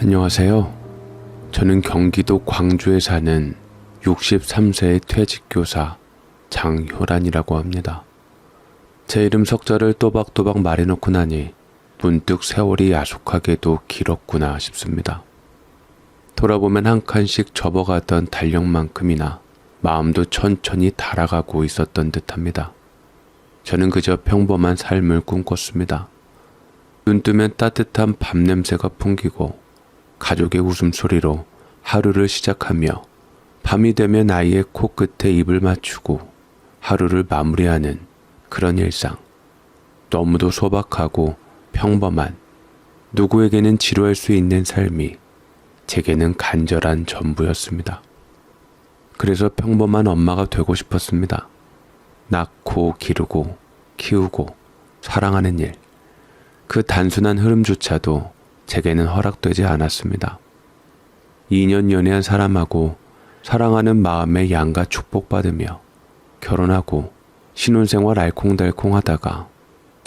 안녕하세요. 저는 경기도 광주에 사는 63세의 퇴직교사 장효란이라고 합니다. 제 이름 석자를 또박또박 말해놓고 나니 문득 세월이 야속하게도 길었구나 싶습니다. 돌아보면 한 칸씩 접어가던 달력만큼이나 마음도 천천히 달아가고 있었던 듯합니다. 저는 그저 평범한 삶을 꿈꿨습니다. 눈 뜨면 따뜻한 밤 냄새가 풍기고 가족의 웃음소리로 하루를 시작하며 밤이 되면 아이의 코끝에 입을 맞추고 하루를 마무리하는 그런 일상. 너무도 소박하고 평범한, 누구에게는 지루할 수 있는 삶이 제게는 간절한 전부였습니다. 그래서 평범한 엄마가 되고 싶었습니다. 낳고 기르고 키우고 사랑하는 일. 그 단순한 흐름조차도 제게는 허락되지 않았습니다. 2년 연애한 사람하고 사랑하는 마음의 양가 축복받으며 결혼하고 신혼생활 알콩달콩 하다가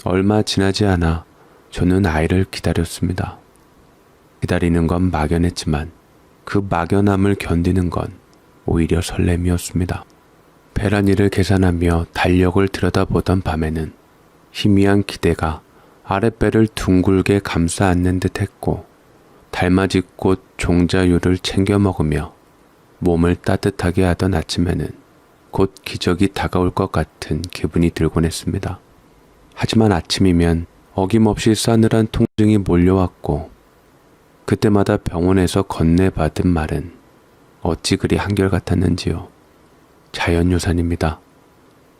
얼마 지나지 않아 저는 아이를 기다렸습니다. 기다리는 건 막연했지만 그 막연함을 견디는 건 오히려 설렘이었습니다. 배란일을 계산하며 달력을 들여다보던 밤에는 희미한 기대가 아랫배를 둥글게 감싸 안는 듯 했고 달맞이꽃 종자유를 챙겨 먹으며 몸을 따뜻하게 하던 아침에는 곧 기적이 다가올 것 같은 기분이 들곤 했습니다. 하지만 아침이면 어김없이 싸늘한 통증이 몰려왔고 그때마다 병원에서 건네받은 말은 어찌 그리 한결같았는지요. 자연유산입니다.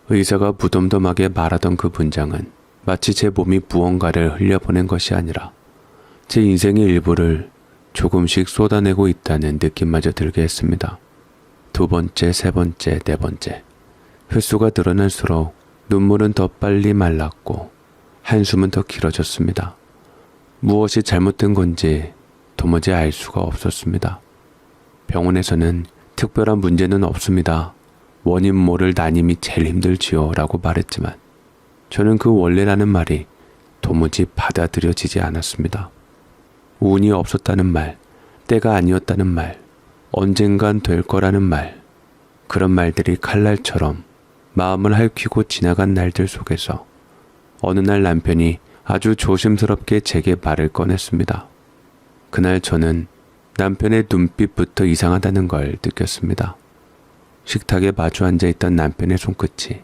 의사가 무덤덤하게 말하던 그 문장은 마치 제 몸이 무언가를 흘려보낸 것이 아니라 제 인생의 일부를 조금씩 쏟아내고 있다는 느낌마저 들게 했습니다. 두 번째, 세 번째, 네 번째. 횟수가 늘어날수록 눈물은 더 빨리 말랐고 한숨은 더 길어졌습니다. 무엇이 잘못된 건지 도무지 알 수가 없었습니다. 병원에서는 특별한 문제는 없습니다. 원인 모를 난임이 제일 힘들지요 라고 말했지만 저는 그 원래라는 말이 도무지 받아들여지지 않았습니다. 운이 없었다는 말, 때가 아니었다는 말, 언젠간 될 거라는 말, 그런 말들이 칼날처럼 마음을 핥히고 지나간 날들 속에서 어느 날 남편이 아주 조심스럽게 제게 말을 꺼냈습니다. 그날 저는 남편의 눈빛부터 이상하다는 걸 느꼈습니다. 식탁에 마주 앉아있던 남편의 손끝이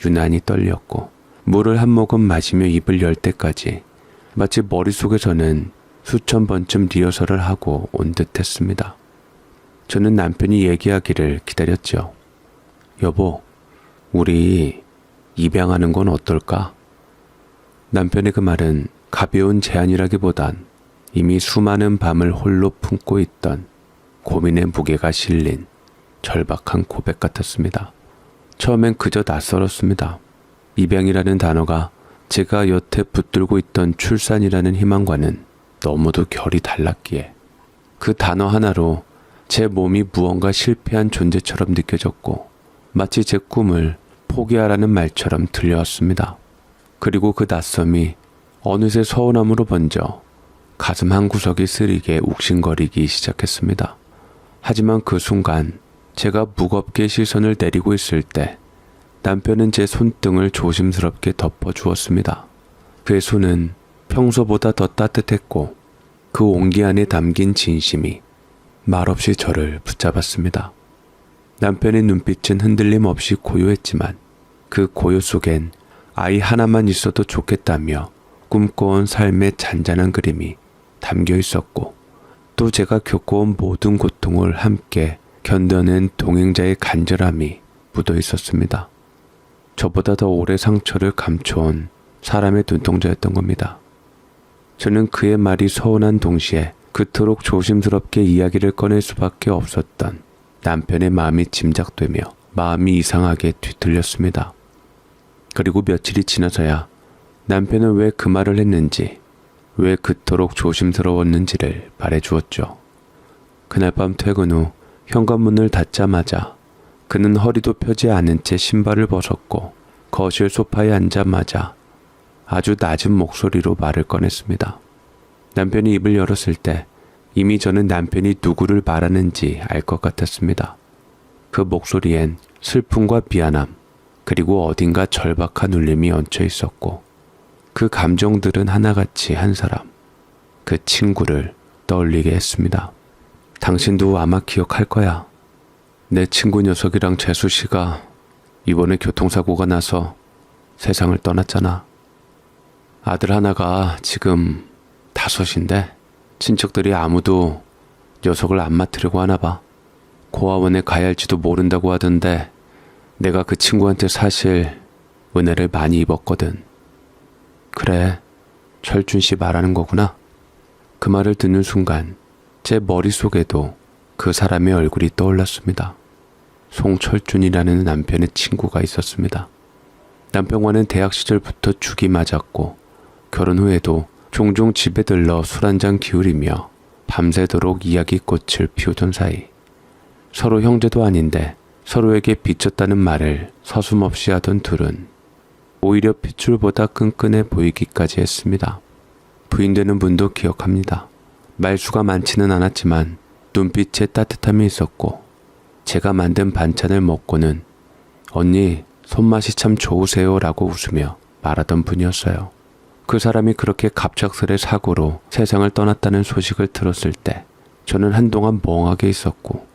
유난히 떨렸고 물을 한 모금 마시며 입을 열 때까지 마치 머릿속에서는 수천 번쯤 리허설을 하고 온 듯 했습니다. 저는 남편이 얘기하기를 기다렸죠. 여보, 우리 입양하는 건 어떨까? 남편의 그 말은 가벼운 제안이라기보단 이미 수많은 밤을 홀로 품고 있던 고민의 무게가 실린 절박한 고백 같았습니다. 처음엔 그저 낯설었습니다. 입양이라는 단어가 제가 여태 붙들고 있던 출산이라는 희망과는 너무도 결이 달랐기에 그 단어 하나로 제 몸이 무언가 실패한 존재처럼 느껴졌고 마치 제 꿈을 포기하라는 말처럼 들려왔습니다. 그리고 그 낯섦이 어느새 서운함으로 번져 가슴 한구석이 쓰리게 욱신거리기 시작했습니다. 하지만 그 순간 제가 무겁게 시선을 내리고 있을 때 남편은 제 손등을 조심스럽게 덮어주었습니다. 그의 손은 평소보다 더 따뜻했고 그 온기 안에 담긴 진심이 말없이 저를 붙잡았습니다. 남편의 눈빛은 흔들림 없이 고요했지만 그 고요 속엔 아이 하나만 있어도 좋겠다며 꿈꿔온 삶의 잔잔한 그림이 담겨 있었고 또 제가 겪어온 모든 고통을 함께 견뎌낸 동행자의 간절함이 묻어 있었습니다. 저보다 더 오래 상처를 감춰온 사람의 눈동자였던 겁니다. 저는 그의 말이 서운한 동시에 그토록 조심스럽게 이야기를 꺼낼 수밖에 없었던 남편의 마음이 짐작되며 마음이 이상하게 뒤틀렸습니다. 그리고 며칠이 지나서야 남편은 왜 그 말을 했는지, 왜 그토록 조심스러웠는지를 말해주었죠. 그날 밤 퇴근 후 현관문을 닫자마자 그는 허리도 펴지 않은 채 신발을 벗었고 거실 소파에 앉자마자 아주 낮은 목소리로 말을 꺼냈습니다. 남편이 입을 열었을 때 이미 저는 남편이 누구를 말하는지 알 것 같았습니다. 그 목소리엔 슬픔과 미안함, 그리고 어딘가 절박한 울림이 얹혀 있었고, 그 감정들은 하나같이 한 사람, 그 친구를 떠올리게 했습니다. 당신도 아마 기억할 거야. 내 친구 녀석이랑 재수 씨가 이번에 교통사고가 나서 세상을 떠났잖아. 아들 하나가 지금 5인데 친척들이 아무도 녀석을 안 맡으려고 하나 봐. 고아원에 가야 할지도 모른다고 하던데 내가 그 친구한테 사실 은혜를 많이 입었거든. 그래, 철준 씨 말하는 거구나. 그 말을 듣는 순간 제 머릿속에도 그 사람의 얼굴이 떠올랐습니다. 송철준이라는 남편의 친구가 있었습니다. 남편과는 대학 시절부터 죽이 맞았고 결혼 후에도 종종 집에 들러 술 한잔 기울이며 밤새도록 이야기꽃을 피우던 사이, 서로 형제도 아닌데 서로에게 빚졌다는 말을 서슴없이 하던 둘은 오히려 핏줄보다 끈끈해 보이기까지 했습니다. 부인되는 분도 기억합니다. 말수가 많지는 않았지만 눈빛에 따뜻함이 있었고, 제가 만든 반찬을 먹고는 언니 손맛이 참 좋으세요 라고 웃으며 말하던 분이었어요. 그 사람이 그렇게 갑작스레 사고로 세상을 떠났다는 소식을 들었을 때 저는 한동안 멍하게 있었고,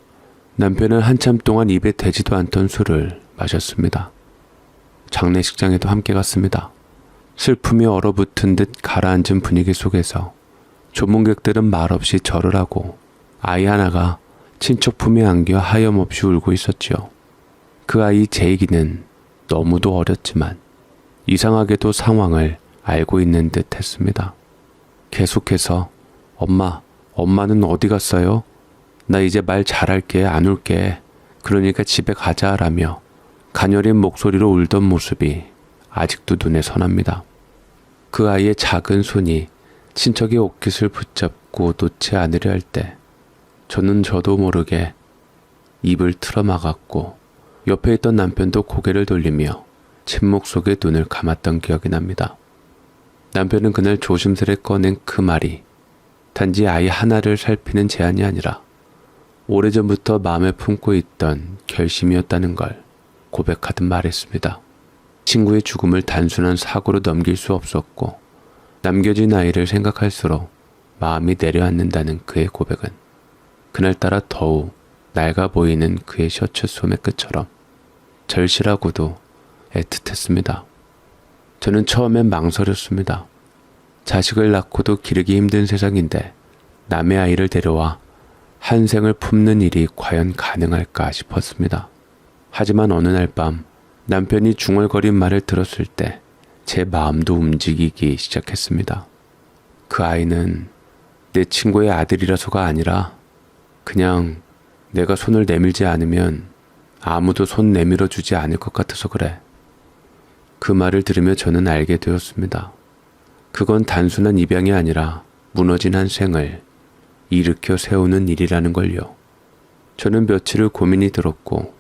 남편은 한참 동안 입에 대지도 않던 술을 마셨습니다. 장례식장에도 함께 갔습니다. 슬픔이 얼어붙은 듯 가라앉은 분위기 속에서 조문객들은 말없이 절을 하고 아이 하나가 친척 품에 안겨 하염없이 울고 있었지요. 그 아이 제이기는 너무도 어렸지만 이상하게도 상황을 알고 있는 듯 했습니다. 계속해서 엄마는 어디 갔어요? 나 이제 말 잘할게, 안 울게. 그러니까 집에 가자 라며 가녀린 목소리로 울던 모습이 아직도 눈에 선합니다. 그 아이의 작은 손이 친척의 옷깃을 붙잡고 놓지 않으려 할 때 저는 저도 모르게 입을 틀어막았고 옆에 있던 남편도 고개를 돌리며 침묵 속에 눈을 감았던 기억이 납니다. 남편은 그날 조심스레 꺼낸 그 말이 단지 아이 하나를 살피는 제안이 아니라 오래전부터 마음에 품고 있던 결심이었다는 걸 고백하듯 말했습니다. 친구의 죽음을 단순한 사고로 넘길 수 없었고 남겨진 아이를 생각할수록 마음이 내려앉는다는 그의 고백은 그날따라 더욱 낡아 보이는 그의 셔츠 소매 끝처럼 절실하고도 애틋했습니다. 저는 처음엔 망설였습니다. 자식을 낳고도 기르기 힘든 세상인데 남의 아이를 데려와 한 생을 품는 일이 과연 가능할까 싶었습니다. 하지만 어느 날 밤 남편이 중얼거린 말을 들었을 때 제 마음도 움직이기 시작했습니다. 그 아이는 내 친구의 아들이라서가 아니라 그냥 내가 손을 내밀지 않으면 아무도 손 내밀어 주지 않을 것 같아서 그래. 그 말을 들으며 저는 알게 되었습니다. 그건 단순한 입양이 아니라 무너진 한 생을 일으켜 세우는 일이라는 걸요. 저는 며칠을 고민이 들었고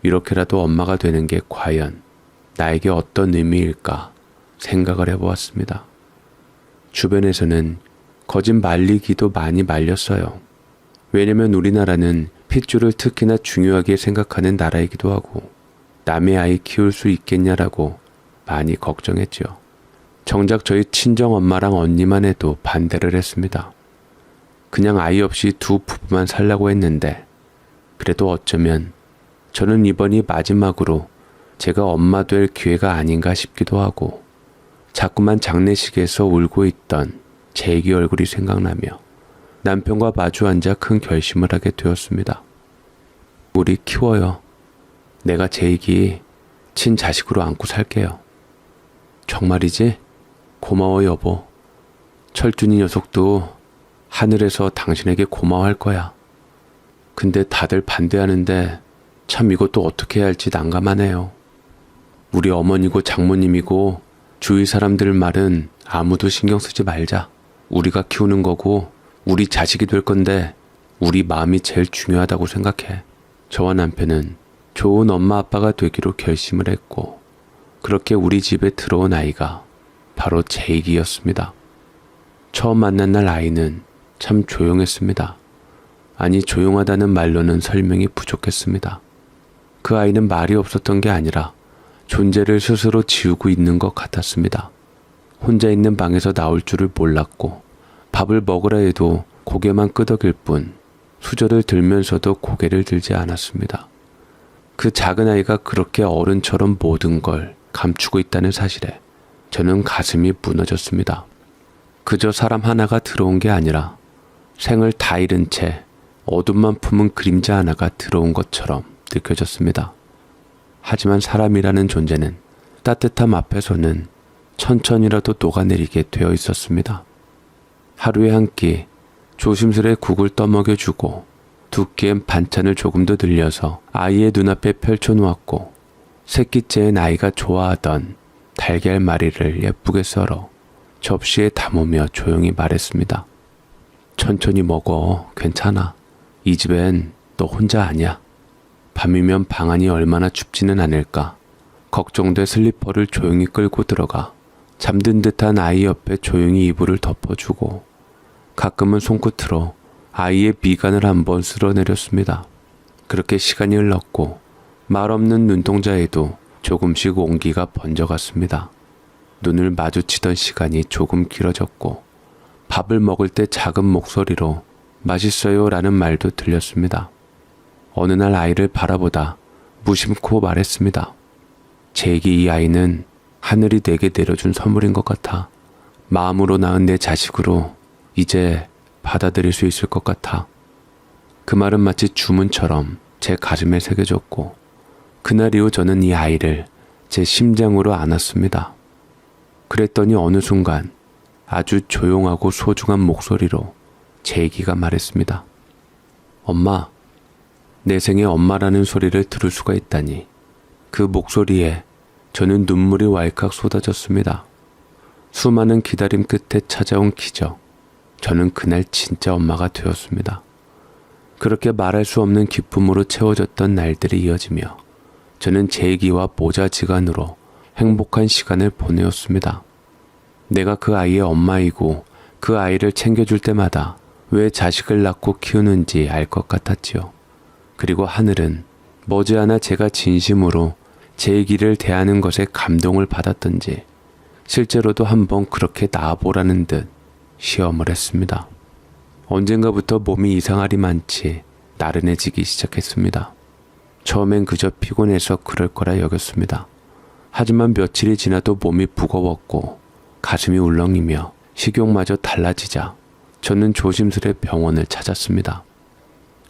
이렇게라도 엄마가 되는 게 과연 나에게 어떤 의미일까 생각을 해보았습니다. 주변에서는 거짓 말리기도 많이 말렸어요. 왜냐면 우리나라는 핏줄을 특히나 중요하게 생각하는 나라이기도 하고 남의 아이 키울 수 있겠냐라고 많이 걱정했죠. 정작 저희 친정엄마랑 언니만 해도 반대를 했습니다. 그냥 아이 없이 두 부부만 살라고 했는데 그래도 어쩌면 저는 이번이 마지막으로 제가 엄마 될 기회가 아닌가 싶기도 하고 자꾸만 장례식에서 울고 있던 제 애기 얼굴이 생각나며 남편과 마주 앉아 큰 결심을 하게 되었습니다. 우리 키워요. 내가 제 애기 친자식으로 안고 살게요. 정말이지? 고마워 여보. 철준이 녀석도 하늘에서 당신에게 고마워할 거야. 근데 다들 반대하는데 참 이것도 어떻게 해야 할지 난감하네요. 우리 어머니고 장모님이고 주위 사람들 말은 아무도 신경 쓰지 말자. 우리가 키우는 거고 우리 자식이 될 건데 우리 마음이 제일 중요하다고 생각해. 저와 남편은 좋은 엄마 아빠가 되기로 결심을 했고 그렇게 우리 집에 들어온 아이가 바로 제이기였습니다. 처음 만난 날 아이는 참 조용했습니다. 아니, 조용하다는 말로는 설명이 부족했습니다. 그 아이는 말이 없었던 게 아니라 존재를 스스로 지우고 있는 것 같았습니다. 혼자 있는 방에서 나올 줄을 몰랐고 밥을 먹으라 해도 고개만 끄덕일 뿐 수저를 들면서도 고개를 들지 않았습니다. 그 작은 아이가 그렇게 어른처럼 모든 걸 감추고 있다는 사실에 저는 가슴이 무너졌습니다. 그저 사람 하나가 들어온 게 아니라 생을 다 잃은 채 어둠만 품은 그림자 하나가 들어온 것처럼 느껴졌습니다. 하지만 사람이라는 존재는 따뜻함 앞에서는 천천히라도 녹아내리게 되어 있었습니다. 하루에 한 끼 조심스레 국을 떠먹여주고 두 끼엔 반찬을 조금 더 늘려서 아이의 눈앞에 펼쳐놓았고 새끼째엔 아이가 좋아하던 달걀말이를 예쁘게 썰어 접시에 담으며 조용히 말했습니다. 천천히 먹어. 괜찮아. 이 집엔 너 혼자 아니야. 밤이면 방 안이 얼마나 춥지는 않을까. 걱정돼 슬리퍼를 조용히 끌고 들어가 잠든 듯한 아이 옆에 조용히 이불을 덮어주고 가끔은 손끝으로 아이의 미간을 한번 쓸어내렸습니다. 그렇게 시간이 흘렀고 말 없는 눈동자에도 조금씩 온기가 번져갔습니다. 눈을 마주치던 시간이 조금 길어졌고 밥을 먹을 때 작은 목소리로 맛있어요 라는 말도 들렸습니다. 어느 날 아이를 바라보다 무심코 말했습니다. 제게 이 아이는 하늘이 내게 내려준 선물인 것 같아. 마음으로 낳은 내 자식으로 이제 받아들일 수 있을 것 같아. 그 말은 마치 주문처럼 제 가슴에 새겨졌고 그날 이후 저는 이 아이를 제 심장으로 안았습니다. 그랬더니 어느 순간 아주 조용하고 소중한 목소리로 제 애기가 말했습니다. 엄마, 내 생에 엄마라는 소리를 들을 수가 있다니. 그 목소리에 저는 눈물이 왈칵 쏟아졌습니다. 수많은 기다림 끝에 찾아온 기적. 저는 그날 진짜 엄마가 되었습니다. 그렇게 말할 수 없는 기쁨으로 채워졌던 날들이 이어지며 저는 제 애기와 모자지간으로 행복한 시간을 보내었습니다. 내가 그 아이의 엄마이고 그 아이를 챙겨줄 때마다 왜 자식을 낳고 키우는지 알 것 같았지요. 그리고 하늘은 머지않아 제가 진심으로 제 애기를 대하는 것에 감동을 받았던지 실제로도 한번 그렇게 낳아보라는 듯 시험을 했습니다. 언젠가부터 몸이 이상하리만치 나른해지기 시작했습니다. 처음엔 그저 피곤해서 그럴 거라 여겼습니다. 하지만 며칠이 지나도 몸이 무거웠고 가슴이 울렁이며 식욕마저 달라지자 저는 조심스레 병원을 찾았습니다.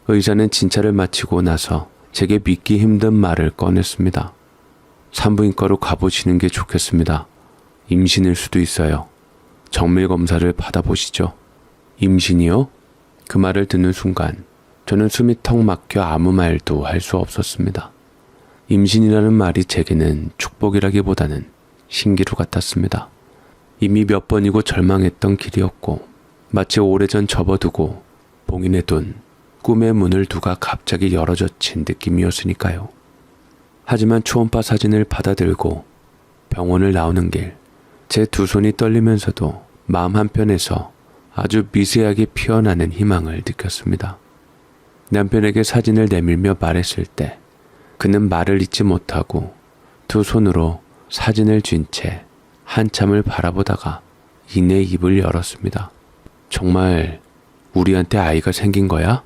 의사는 진찰을 마치고 나서 제게 믿기 힘든 말을 꺼냈습니다. 산부인과로 가보시는 게 좋겠습니다. 임신일 수도 있어요. 정밀 검사를 받아보시죠. 임신이요? 그 말을 듣는 순간 저는 숨이 턱 막혀 아무 말도 할 수 없었습니다. 임신이라는 말이 제게는 축복이라기보다는 신기루 같았습니다. 이미 몇 번이고 절망했던 길이었고 마치 오래전 접어두고 봉인해둔 꿈의 문을 누가 갑자기 열어젖힌 느낌이었으니까요. 하지만 초음파 사진을 받아들고 병원을 나오는 길, 제 두 손이 떨리면서도 마음 한편에서 아주 미세하게 피어나는 희망을 느꼈습니다. 남편에게 사진을 내밀며 말했을 때 그는 말을 잇지 못하고 두 손으로 사진을 쥔 채 한참을 바라보다가 이내 입을 열었습니다. 정말 우리한테 아이가 생긴 거야?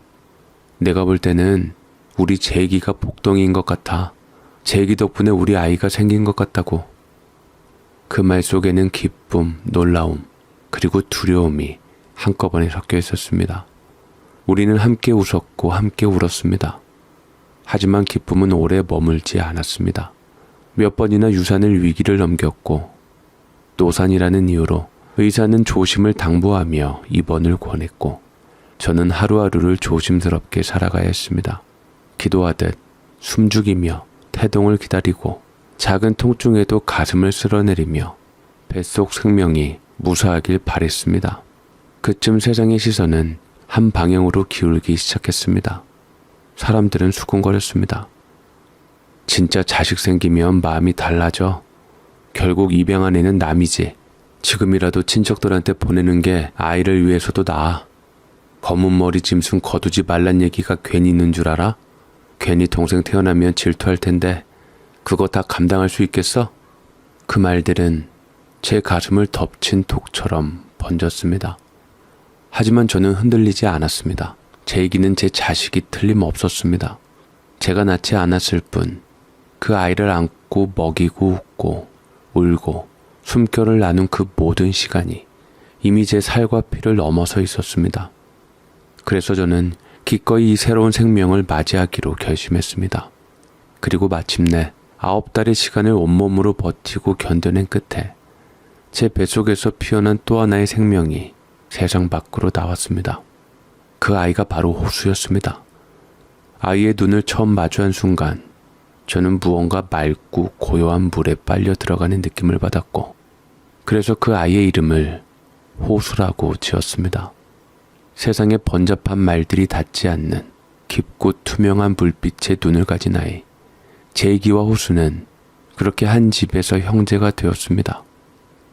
내가 볼 때는 우리 재기가 복덩이인 것 같아. 재기 덕분에 우리 아이가 생긴 것 같다고. 그 말 속에는 기쁨, 놀라움, 그리고 두려움이 한꺼번에 섞여 있었습니다. 우리는 함께 웃었고 함께 울었습니다. 하지만 기쁨은 오래 머물지 않았습니다. 몇 번이나 유산을 위기를 넘겼고 노산이라는 이유로 의사는 조심을 당부하며 입원을 권했고 저는 하루하루를 조심스럽게 살아가야 했습니다. 기도하듯 숨죽이며 태동을 기다리고 작은 통증에도 가슴을 쓸어내리며 뱃속 생명이 무사하길 바랬습니다. 그쯤 세상의 시선은 한 방향으로 기울기 시작했습니다. 사람들은 수군거렸습니다. 진짜 자식 생기면 마음이 달라져. 결국 입양한 애는 남이지. 지금이라도 친척들한테 보내는 게 아이를 위해서도 나아. 검은 머리 짐승 거두지 말란 얘기가 괜히 있는 줄 알아? 괜히 동생 태어나면 질투할 텐데 그거 다 감당할 수 있겠어? 그 말들은 제 가슴을 덮친 독처럼 번졌습니다. 하지만 저는 흔들리지 않았습니다. 제 얘기는 제 자식이 틀림없었습니다. 제가 낳지 않았을 뿐 그 아이를 안고 먹이고 웃고 울고 숨결을 나눈 그 모든 시간이 이미 제 살과 피를 넘어서 있었습니다. 그래서 저는 기꺼이 이 새로운 생명을 맞이하기로 결심했습니다. 그리고 마침내 9달의 시간을 온몸으로 버티고 견뎌낸 끝에 제 뱃속에서 피어난 또 하나의 생명이 세상 밖으로 나왔습니다. 그 아이가 바로 호수였습니다. 아이의 눈을 처음 마주한 순간 저는 무언가 맑고 고요한 물에 빨려 들어가는 느낌을 받았고 그래서 그 아이의 이름을 호수라고 지었습니다. 세상에 번잡한 말들이 닿지 않는 깊고 투명한 불빛의 눈을 가진 아이. 제이기와 호수는 그렇게 한 집에서 형제가 되었습니다.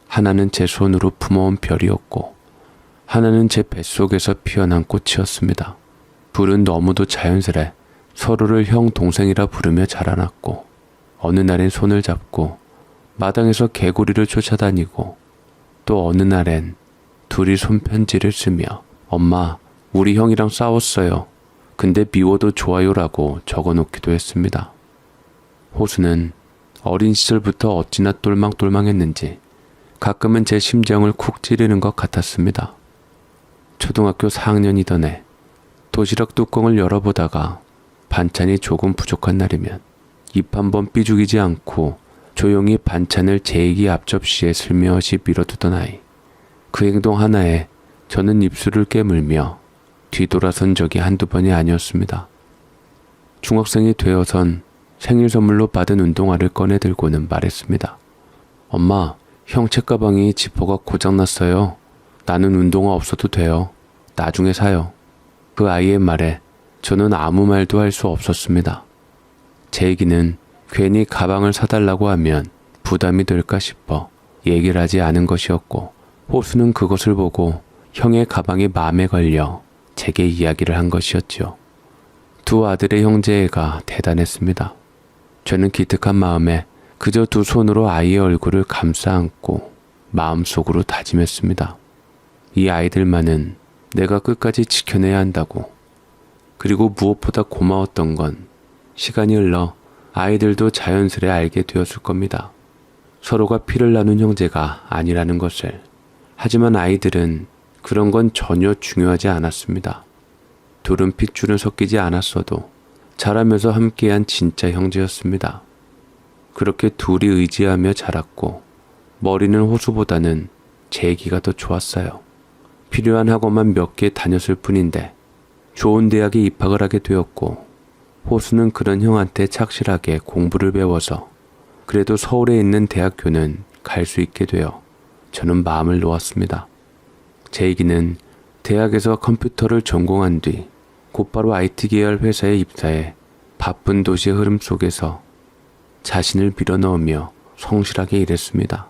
하나는 제 손으로 품어온 별이었고 하나는 제 뱃속에서 피어난 꽃이었습니다. 둘은 너무도 자연스레 서로를 형 동생이라 부르며 자라났고 어느 날엔 손을 잡고 마당에서 개구리를 쫓아다니고 또 어느 날엔 둘이 손편지를 쓰며 엄마, 우리 형이랑 싸웠어요. 근데 미워도 좋아요라고 적어놓기도 했습니다. 호수는 어린 시절부터 어찌나 똘망똘망했는지 가끔은 제 심장을 쿡 찌르는 것 같았습니다. 초등학교 4학년이던 해 도시락 뚜껑을 열어보다가 반찬이 조금 부족한 날이면 입 한번 삐죽이지 않고 조용히 반찬을 제이기 앞접시에 슬며시 밀어두던 아이. 그 행동 하나에 저는 입술을 깨물며 뒤돌아선 적이 한두 번이 아니었습니다. 중학생이 되어선 생일 선물로 받은 운동화를 꺼내 들고는 말했습니다. 엄마, 형 책가방이 지퍼가 고장났어요. 나는 운동화 없어도 돼요. 나중에 사요. 그 아이의 말에 저는 아무 말도 할 수 없었습니다. 제 얘기는 괜히 가방을 사달라고 하면 부담이 될까 싶어 얘기를 하지 않은 것이었고 호수는 그것을 보고 형의 가방이 마음에 걸려 제게 이야기를 한 것이었죠. 두 아들의 형제애가 대단했습니다. 저는 기특한 마음에 그저 두 손으로 아이의 얼굴을 감싸 안고 마음속으로 다짐했습니다. 이 아이들만은 내가 끝까지 지켜내야 한다고. 그리고 무엇보다 고마웠던 건 시간이 흘러 아이들도 자연스레 알게 되었을 겁니다. 서로가 피를 나눈 형제가 아니라는 것을. 하지만 아이들은 그런 건 전혀 중요하지 않았습니다. 둘은 핏줄은 섞이지 않았어도 자라면서 함께한 진짜 형제였습니다. 그렇게 둘이 의지하며 자랐고 머리는 호수보다는 제 얘기가 더 좋았어요. 필요한 학원만 몇 개 다녔을 뿐인데 좋은 대학에 입학을 하게 되었고 호수는 그런 형한테 착실하게 공부를 배워서 그래도 서울에 있는 대학교는 갈 수 있게 되어 저는 마음을 놓았습니다. 제 얘기는 대학에서 컴퓨터를 전공한 뒤 곧바로 IT 계열 회사에 입사해 바쁜 도시의 흐름 속에서 자신을 밀어넣으며 성실하게 일했습니다.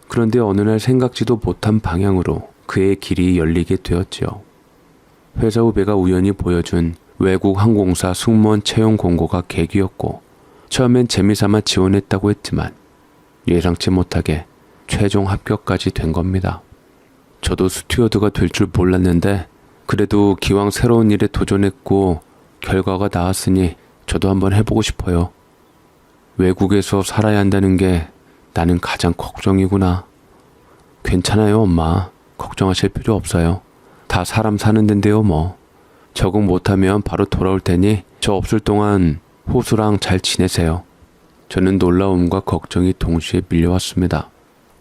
그런데 어느 날 생각지도 못한 방향으로 그의 길이 열리게 되었지요. 회사 후배가 우연히 보여준 외국 항공사 승무원 채용 공고가 계기였고 처음엔 재미삼아 지원했다고 했지만 예상치 못하게 최종 합격까지 된 겁니다. 저도 스튜어드가 될 줄 몰랐는데 그래도 기왕 새로운 일에 도전했고 결과가 나왔으니 저도 한번 해보고 싶어요. 외국에서 살아야 한다는 게 나는 가장 걱정이구나. 괜찮아요, 엄마. 걱정하실 필요 없어요. 다 사람 사는 데인데요, 뭐. 적응 못하면 바로 돌아올 테니 저 없을 동안 호수랑 잘 지내세요. 저는 놀라움과 걱정이 동시에 밀려왔습니다.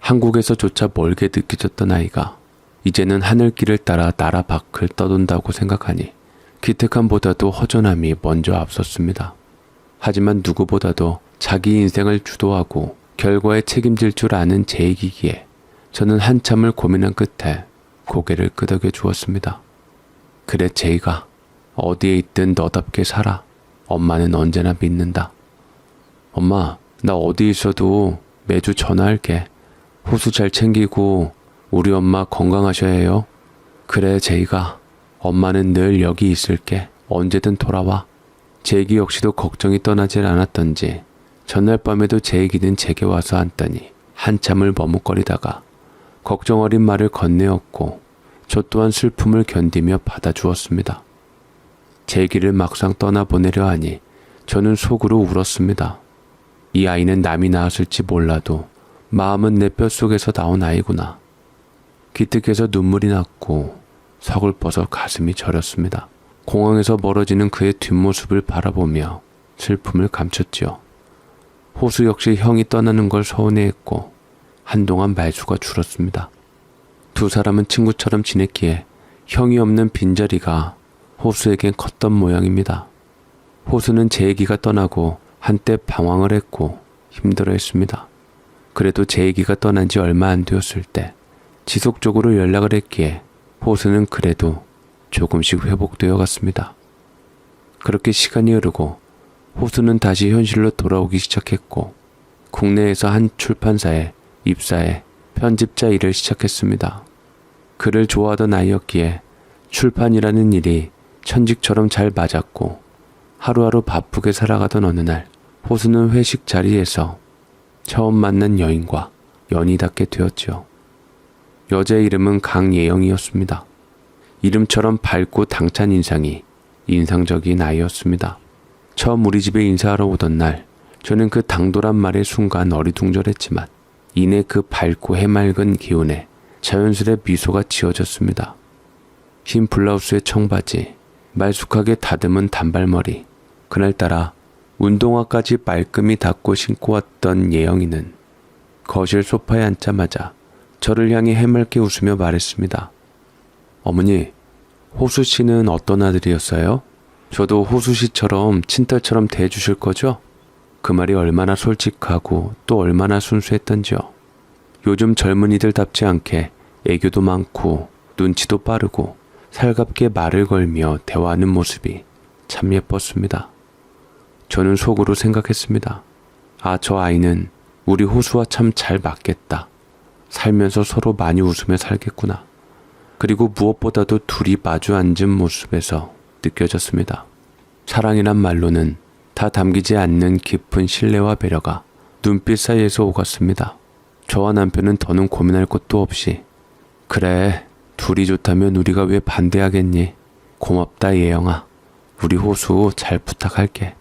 한국에서조차 멀게 느껴졌던 아이가 이제는 하늘길을 따라 나라 밖을 떠돈다고 생각하니 기특함보다도 허전함이 먼저 앞섰습니다. 하지만 누구보다도 자기 인생을 주도하고 결과에 책임질 줄 아는 제이기기에 저는 한참을 고민한 끝에 고개를 끄덕여 주었습니다. 그래, 제이가 어디에 있든 너답게 살아. 엄마는 언제나 믿는다. 엄마, 나 어디 있어도 매주 전화할게. 호수 잘 챙기고 우리 엄마 건강하셔야 해요. 그래, 제이가 엄마는 늘 여기 있을게. 언제든 돌아와. 제 얘기 역시도 걱정이 떠나질 않았던지 전날 밤에도 제 얘기는 제게 와서 앉더니 한참을 머뭇거리다가 걱정 어린 말을 건네었고 저 또한 슬픔을 견디며 받아주었습니다. 제 얘기를 막상 떠나보내려 하니 저는 속으로 울었습니다. 이 아이는 남이 낳았을지 몰라도 마음은 내 뼛속에서 나온 아이구나. 기특해서 눈물이 났고 서글퍼서 가슴이 저렸습니다. 공항에서 멀어지는 그의 뒷모습을 바라보며 슬픔을 감췄지요. 호수 역시 형이 떠나는 걸 서운해했고 한동안 말수가 줄었습니다. 두 사람은 친구처럼 지냈기에 형이 없는 빈자리가 호수에겐 컸던 모양입니다. 호수는 제 얘기가 떠나고 한때 방황을 했고 힘들어했습니다. 그래도 제 얘기가 떠난 지 얼마 안 되었을 때 지속적으로 연락을 했기에 호수는 그래도 조금씩 회복되어 갔습니다. 그렇게 시간이 흐르고 호수는 다시 현실로 돌아오기 시작했고 국내에서 한 출판사에 입사해 편집자 일을 시작했습니다. 글을 좋아하던 아이였기에 출판이라는 일이 천직처럼 잘 맞았고 하루하루 바쁘게 살아가던 어느 날 호수는 회식 자리에서 처음 만난 여인과 연이 닿게 되었지요. 여자의 이름은 강예영이었습니다. 이름처럼 밝고 당찬 인상이 인상적인 아이였습니다. 처음 우리 집에 인사하러 오던 날 저는 그 당돌한 말의 순간 어리둥절했지만 이내 그 밝고 해맑은 기운에 자연스레 미소가 지어졌습니다. 흰 블라우스에 청바지, 말쑥하게 다듬은 단발머리, 그날따라 운동화까지 말끔히 닦고 신고 왔던 예영이는 거실 소파에 앉자마자 저를 향해 해맑게 웃으며 말했습니다. 어머니, 호수 씨는 어떤 아들이었어요? 저도 호수 씨처럼 친딸처럼 대해주실 거죠? 그 말이 얼마나 솔직하고 또 얼마나 순수했던지요. 요즘 젊은이들답지 않게 애교도 많고 눈치도 빠르고 살갑게 말을 걸며 대화하는 모습이 참 예뻤습니다. 저는 속으로 생각했습니다. 아, 저 아이는 우리 호수와 참 잘 맞겠다. 살면서 서로 많이 웃으며 살겠구나. 그리고 무엇보다도 둘이 마주 앉은 모습에서 느껴졌습니다. 사랑이란 말로는 다 담기지 않는 깊은 신뢰와 배려가 눈빛 사이에서 오갔습니다. 저와 남편은 더는 고민할 것도 없이 그래, 둘이 좋다면 우리가 왜 반대하겠니? 고맙다 예영아. 우리 호수 잘 부탁할게.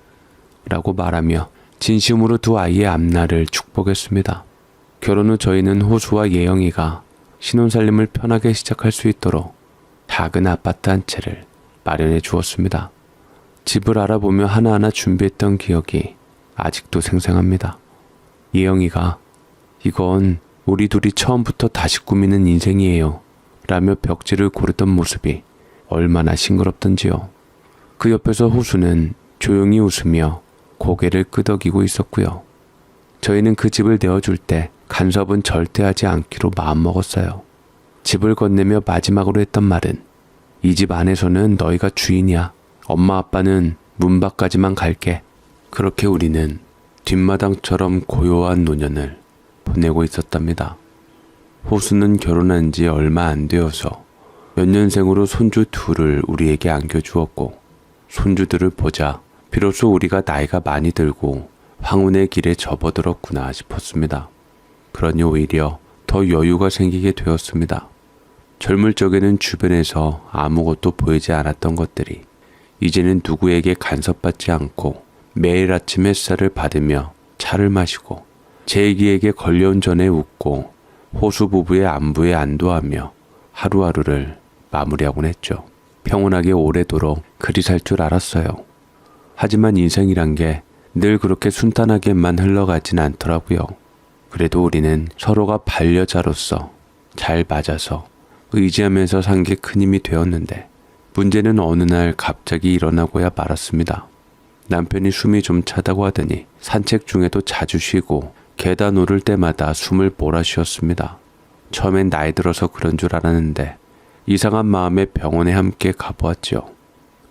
라고 말하며 진심으로 두 아이의 앞날을 축복했습니다. 결혼 후 저희는 호수와 예영이가 신혼살림을 편하게 시작할 수 있도록 작은 아파트 한 채를 마련해 주었습니다. 집을 알아보며 하나하나 준비했던 기억이 아직도 생생합니다. 예영이가 이건 우리 둘이 처음부터 다시 꾸미는 인생이에요 라며 벽지를 고르던 모습이 얼마나 싱그럽던지요. 그 옆에서 호수는 조용히 웃으며 고개를 끄덕이고 있었고요. 저희는 그 집을 내어줄 때 간섭은 절대 하지 않기로 마음먹었어요. 집을 건네며 마지막으로 했던 말은 이 집 안에서는 너희가 주인이야. 엄마 아빠는 문 밖까지만 갈게. 그렇게 우리는 뒷마당처럼 고요한 노년을 보내고 있었답니다. 호수는 결혼한 지 얼마 안 되어서 몇 년생으로 손주 둘을 우리에게 안겨주었고 손주들을 보자 비로소 우리가 나이가 많이 들고 황혼의 길에 접어들었구나 싶었습니다. 그러니 오히려 더 여유가 생기게 되었습니다. 젊을 적에는 주변에서 아무것도 보이지 않았던 것들이 이제는 누구에게 간섭받지 않고 매일 아침 햇살을 받으며 차를 마시고 제 얘기에게 걸려온 전에 웃고 호수 부부의 안부에 안도하며 하루하루를 마무리하곤 했죠. 평온하게 오래도록 그리 살 줄 알았어요. 하지만 인생이란 게 늘 그렇게 순탄하게만 흘러가진 않더라고요. 그래도 우리는 서로가 반려자로서 잘 맞아서 의지하면서 산 게 큰 힘이 되었는데 문제는 어느 날 갑자기 일어나고야 말았습니다. 남편이 숨이 좀 차다고 하더니 산책 중에도 자주 쉬고 계단 오를 때마다 숨을 몰아쉬었습니다. 처음엔 나이 들어서 그런 줄 알았는데 이상한 마음에 병원에 함께 가보았죠.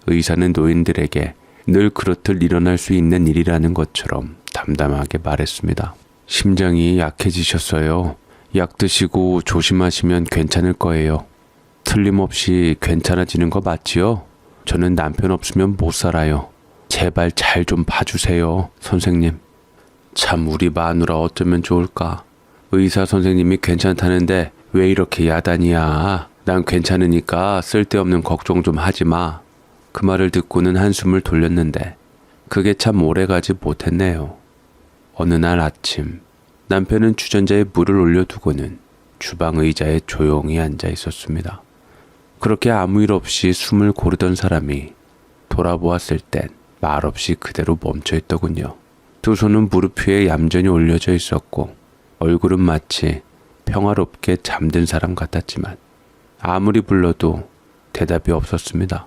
의사는 노인들에게 늘 그렇듯 일어날 수 있는 일이라는 것처럼 담담하게 말했습니다. 심장이 약해지셨어요. 약 드시고 조심하시면 괜찮을 거예요. 틀림없이 괜찮아지는 거 맞지요? 저는 남편 없으면 못 살아요. 제발 잘 좀 봐주세요, 선생님. 참 우리 마누라 어쩌면 좋을까. 의사 선생님이 괜찮다는데 왜 이렇게 야단이야. 난 괜찮으니까 쓸데없는 걱정 좀 하지 마. 그 말을 듣고는 한숨을 돌렸는데 그게 참 오래가지 못했네요. 어느 날 아침 남편은 주전자에 물을 올려두고는 주방 의자에 조용히 앉아 있었습니다. 그렇게 아무 일 없이 숨을 고르던 사람이 돌아보았을 땐 말없이 그대로 멈춰 있더군요. 두 손은 무릎 위에 얌전히 올려져 있었고 얼굴은 마치 평화롭게 잠든 사람 같았지만 아무리 불러도 대답이 없었습니다.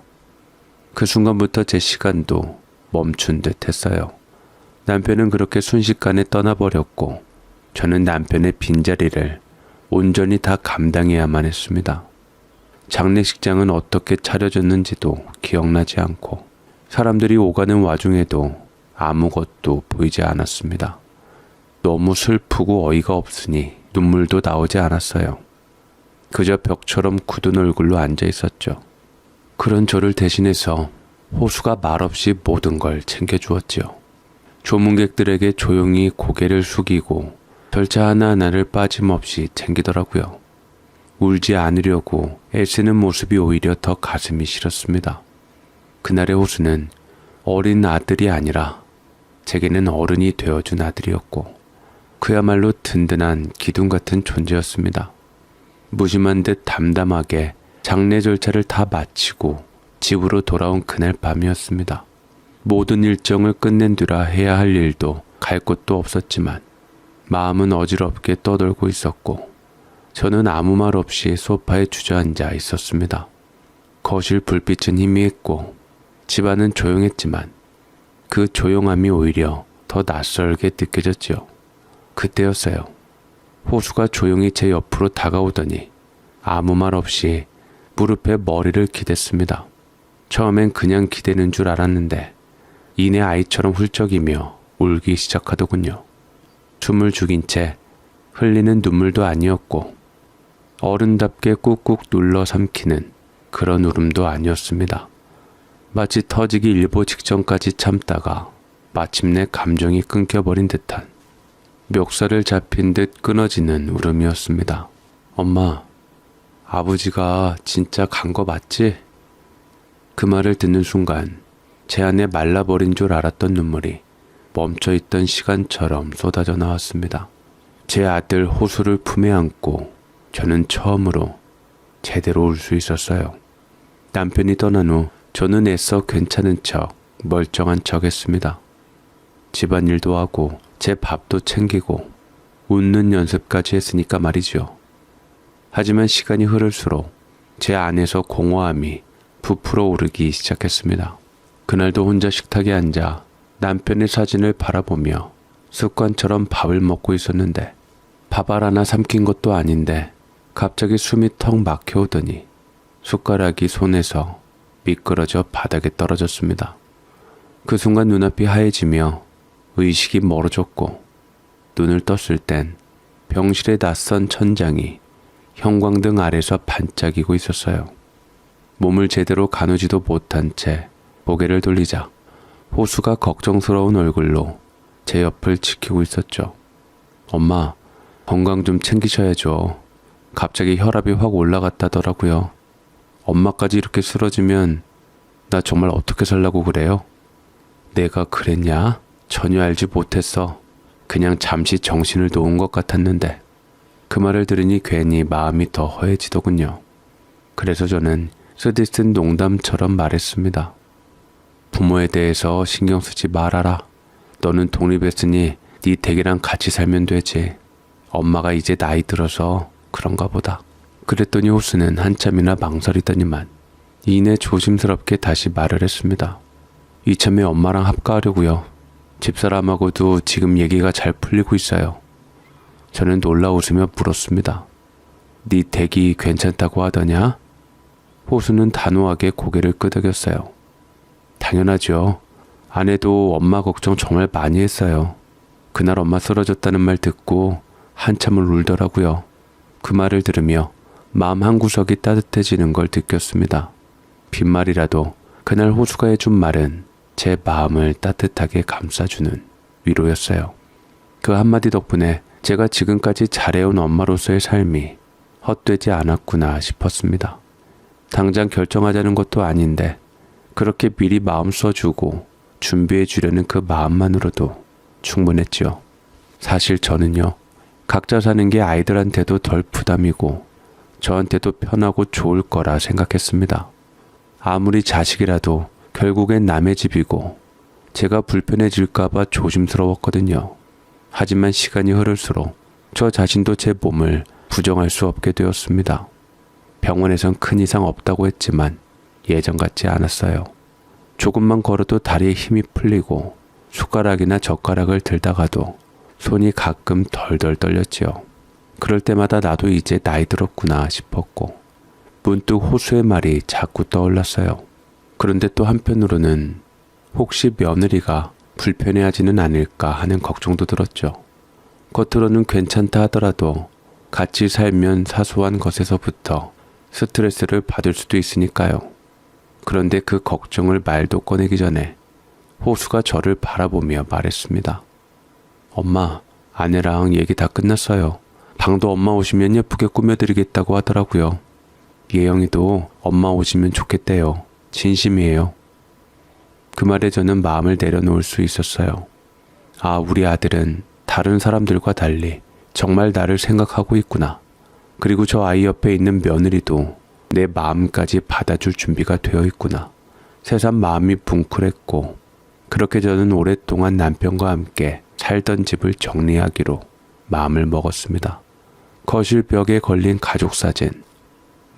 그 순간부터 제 시간도 멈춘 듯 했어요. 남편은 그렇게 순식간에 떠나버렸고 저는 남편의 빈자리를 온전히 다 감당해야만 했습니다. 장례식장은 어떻게 차려졌는지도 기억나지 않고 사람들이 오가는 와중에도 아무것도 보이지 않았습니다. 너무 슬프고 어이가 없으니 눈물도 나오지 않았어요. 그저 벽처럼 굳은 얼굴로 앉아 있었죠. 그런 저를 대신해서 호수가 말없이 모든 걸 챙겨주었지요. 조문객들에게 조용히 고개를 숙이고 절차 하나하나를 빠짐없이 챙기더라고요. 울지 않으려고 애쓰는 모습이 오히려 더 가슴이 시렸습니다. 그날의 호수는 어린 아들이 아니라 제게는 어른이 되어준 아들이었고 그야말로 든든한 기둥 같은 존재였습니다. 무심한 듯 담담하게 장례 절차를 다 마치고 집으로 돌아온 그날 밤이었습니다. 모든 일정을 끝낸 뒤라 해야 할 일도 갈 곳도 없었지만 마음은 어지럽게 떠돌고 있었고 저는 아무 말 없이 소파에 주저앉아 있었습니다. 거실 불빛은 희미했고 집안은 조용했지만 그 조용함이 오히려 더 낯설게 느껴졌지요. 그때였어요. 호수가 조용히 제 옆으로 다가오더니 아무 말 없이 무릎에 머리를 기댔습니다. 처음엔 그냥 기대는 줄 알았는데 이내 아이처럼 훌쩍이며 울기 시작하더군요. 숨을 죽인 채 흘리는 눈물도 아니었고 어른답게 꾹꾹 눌러 삼키는 그런 울음도 아니었습니다. 마치 터지기 일보 직전까지 참다가 마침내 감정이 끊겨버린 듯한 멱살을 잡힌 듯 끊어지는 울음이었습니다. 엄마, 아버지가 진짜 간 거 맞지? 그 말을 듣는 순간 제 안에 말라버린 줄 알았던 눈물이 멈춰있던 시간처럼 쏟아져 나왔습니다. 제 아들 호수를 품에 안고 저는 처음으로 제대로 울 수 있었어요. 남편이 떠난 후 저는 애써 괜찮은 척, 멀쩡한 척 했습니다. 집안일도 하고 제 밥도 챙기고 웃는 연습까지 했으니까 말이죠. 하지만 시간이 흐를수록 제 안에서 공허함이 부풀어 오르기 시작했습니다. 그날도 혼자 식탁에 앉아 남편의 사진을 바라보며 습관처럼 밥을 먹고 있었는데 밥알 하나 삼킨 것도 아닌데 갑자기 숨이 턱 막혀오더니 숟가락이 손에서 미끄러져 바닥에 떨어졌습니다. 그 순간 눈앞이 하얘지며 의식이 멀어졌고 눈을 떴을 땐 병실의 낯선 천장이 형광등 아래서 반짝이고 있었어요. 몸을 제대로 가누지도 못한 채 고개를 돌리자 호수가 걱정스러운 얼굴로 제 옆을 지키고 있었죠. 엄마, 건강 좀 챙기셔야죠. 갑자기 혈압이 확 올라갔다더라고요. 엄마까지 이렇게 쓰러지면 나 정말 어떻게 살라고 그래요? 내가 그랬냐? 전혀 알지 못했어. 그냥 잠시 정신을 놓은 것 같았는데 그 말을 들으니 괜히 마음이 더 허해지더군요. 그래서 저는 쓰디쓴 농담처럼 말했습니다. 부모에 대해서 신경 쓰지 말아라. 너는 독립했으니 네 댁이랑 같이 살면 되지. 엄마가 이제 나이 들어서 그런가 보다. 그랬더니 호수는 한참이나 망설이더니만 이내 조심스럽게 다시 말을 했습니다. 이참에 엄마랑 합가하려고요. 집사람하고도 지금 얘기가 잘 풀리고 있어요. 저는 놀라 웃으며 물었습니다. 네 댁이 괜찮다고 하더냐? 호수는 단호하게 고개를 끄덕였어요. 당연하죠. 아내도 엄마 걱정 정말 많이 했어요. 그날 엄마 쓰러졌다는 말 듣고 한참을 울더라고요. 그 말을 들으며 마음 한구석이 따뜻해지는 걸 느꼈습니다. 빈말이라도 그날 호수가 해준 말은 제 마음을 따뜻하게 감싸주는 위로였어요. 그 한마디 덕분에 제가 지금까지 잘해온 엄마로서의 삶이 헛되지 않았구나 싶었습니다. 당장 결정하자는 것도 아닌데 그렇게 미리 마음 써주고 준비해 주려는 그 마음만으로도 충분했지요. 사실 저는요, 각자 사는 게 아이들한테도 덜 부담이고 저한테도 편하고 좋을 거라 생각했습니다. 아무리 자식이라도 결국엔 남의 집이고 제가 불편해질까봐 조심스러웠거든요. 하지만 시간이 흐를수록 저 자신도 제 몸을 부정할 수 없게 되었습니다. 병원에선 큰 이상 없다고 했지만 예전 같지 않았어요. 조금만 걸어도 다리에 힘이 풀리고 숟가락이나 젓가락을 들다가도 손이 가끔 덜덜 떨렸지요. 그럴 때마다 나도 이제 나이 들었구나 싶었고 문득 호수의 말이 자꾸 떠올랐어요. 그런데 또 한편으로는 혹시 며느리가 불편해하지는 않을까 하는 걱정도 들었죠. 겉으로는 괜찮다 하더라도 같이 살면 사소한 것에서부터 스트레스를 받을 수도 있으니까요. 그런데 그 걱정을 말도 꺼내기 전에 호수가 저를 바라보며 말했습니다. 엄마, 아내랑 얘기 다 끝났어요. 방도 엄마 오시면 예쁘게 꾸며드리겠다고 하더라고요. 예영이도 엄마 오시면 좋겠대요. 진심이에요. 그 말에 저는 마음을 내려놓을 수 있었어요. 아, 우리 아들은 다른 사람들과 달리 정말 나를 생각하고 있구나. 그리고 저 아이 옆에 있는 며느리도 내 마음까지 받아줄 준비가 되어 있구나. 새삼 마음이 뭉클했고 그렇게 저는 오랫동안 남편과 함께 살던 집을 정리하기로 마음을 먹었습니다. 거실 벽에 걸린 가족사진,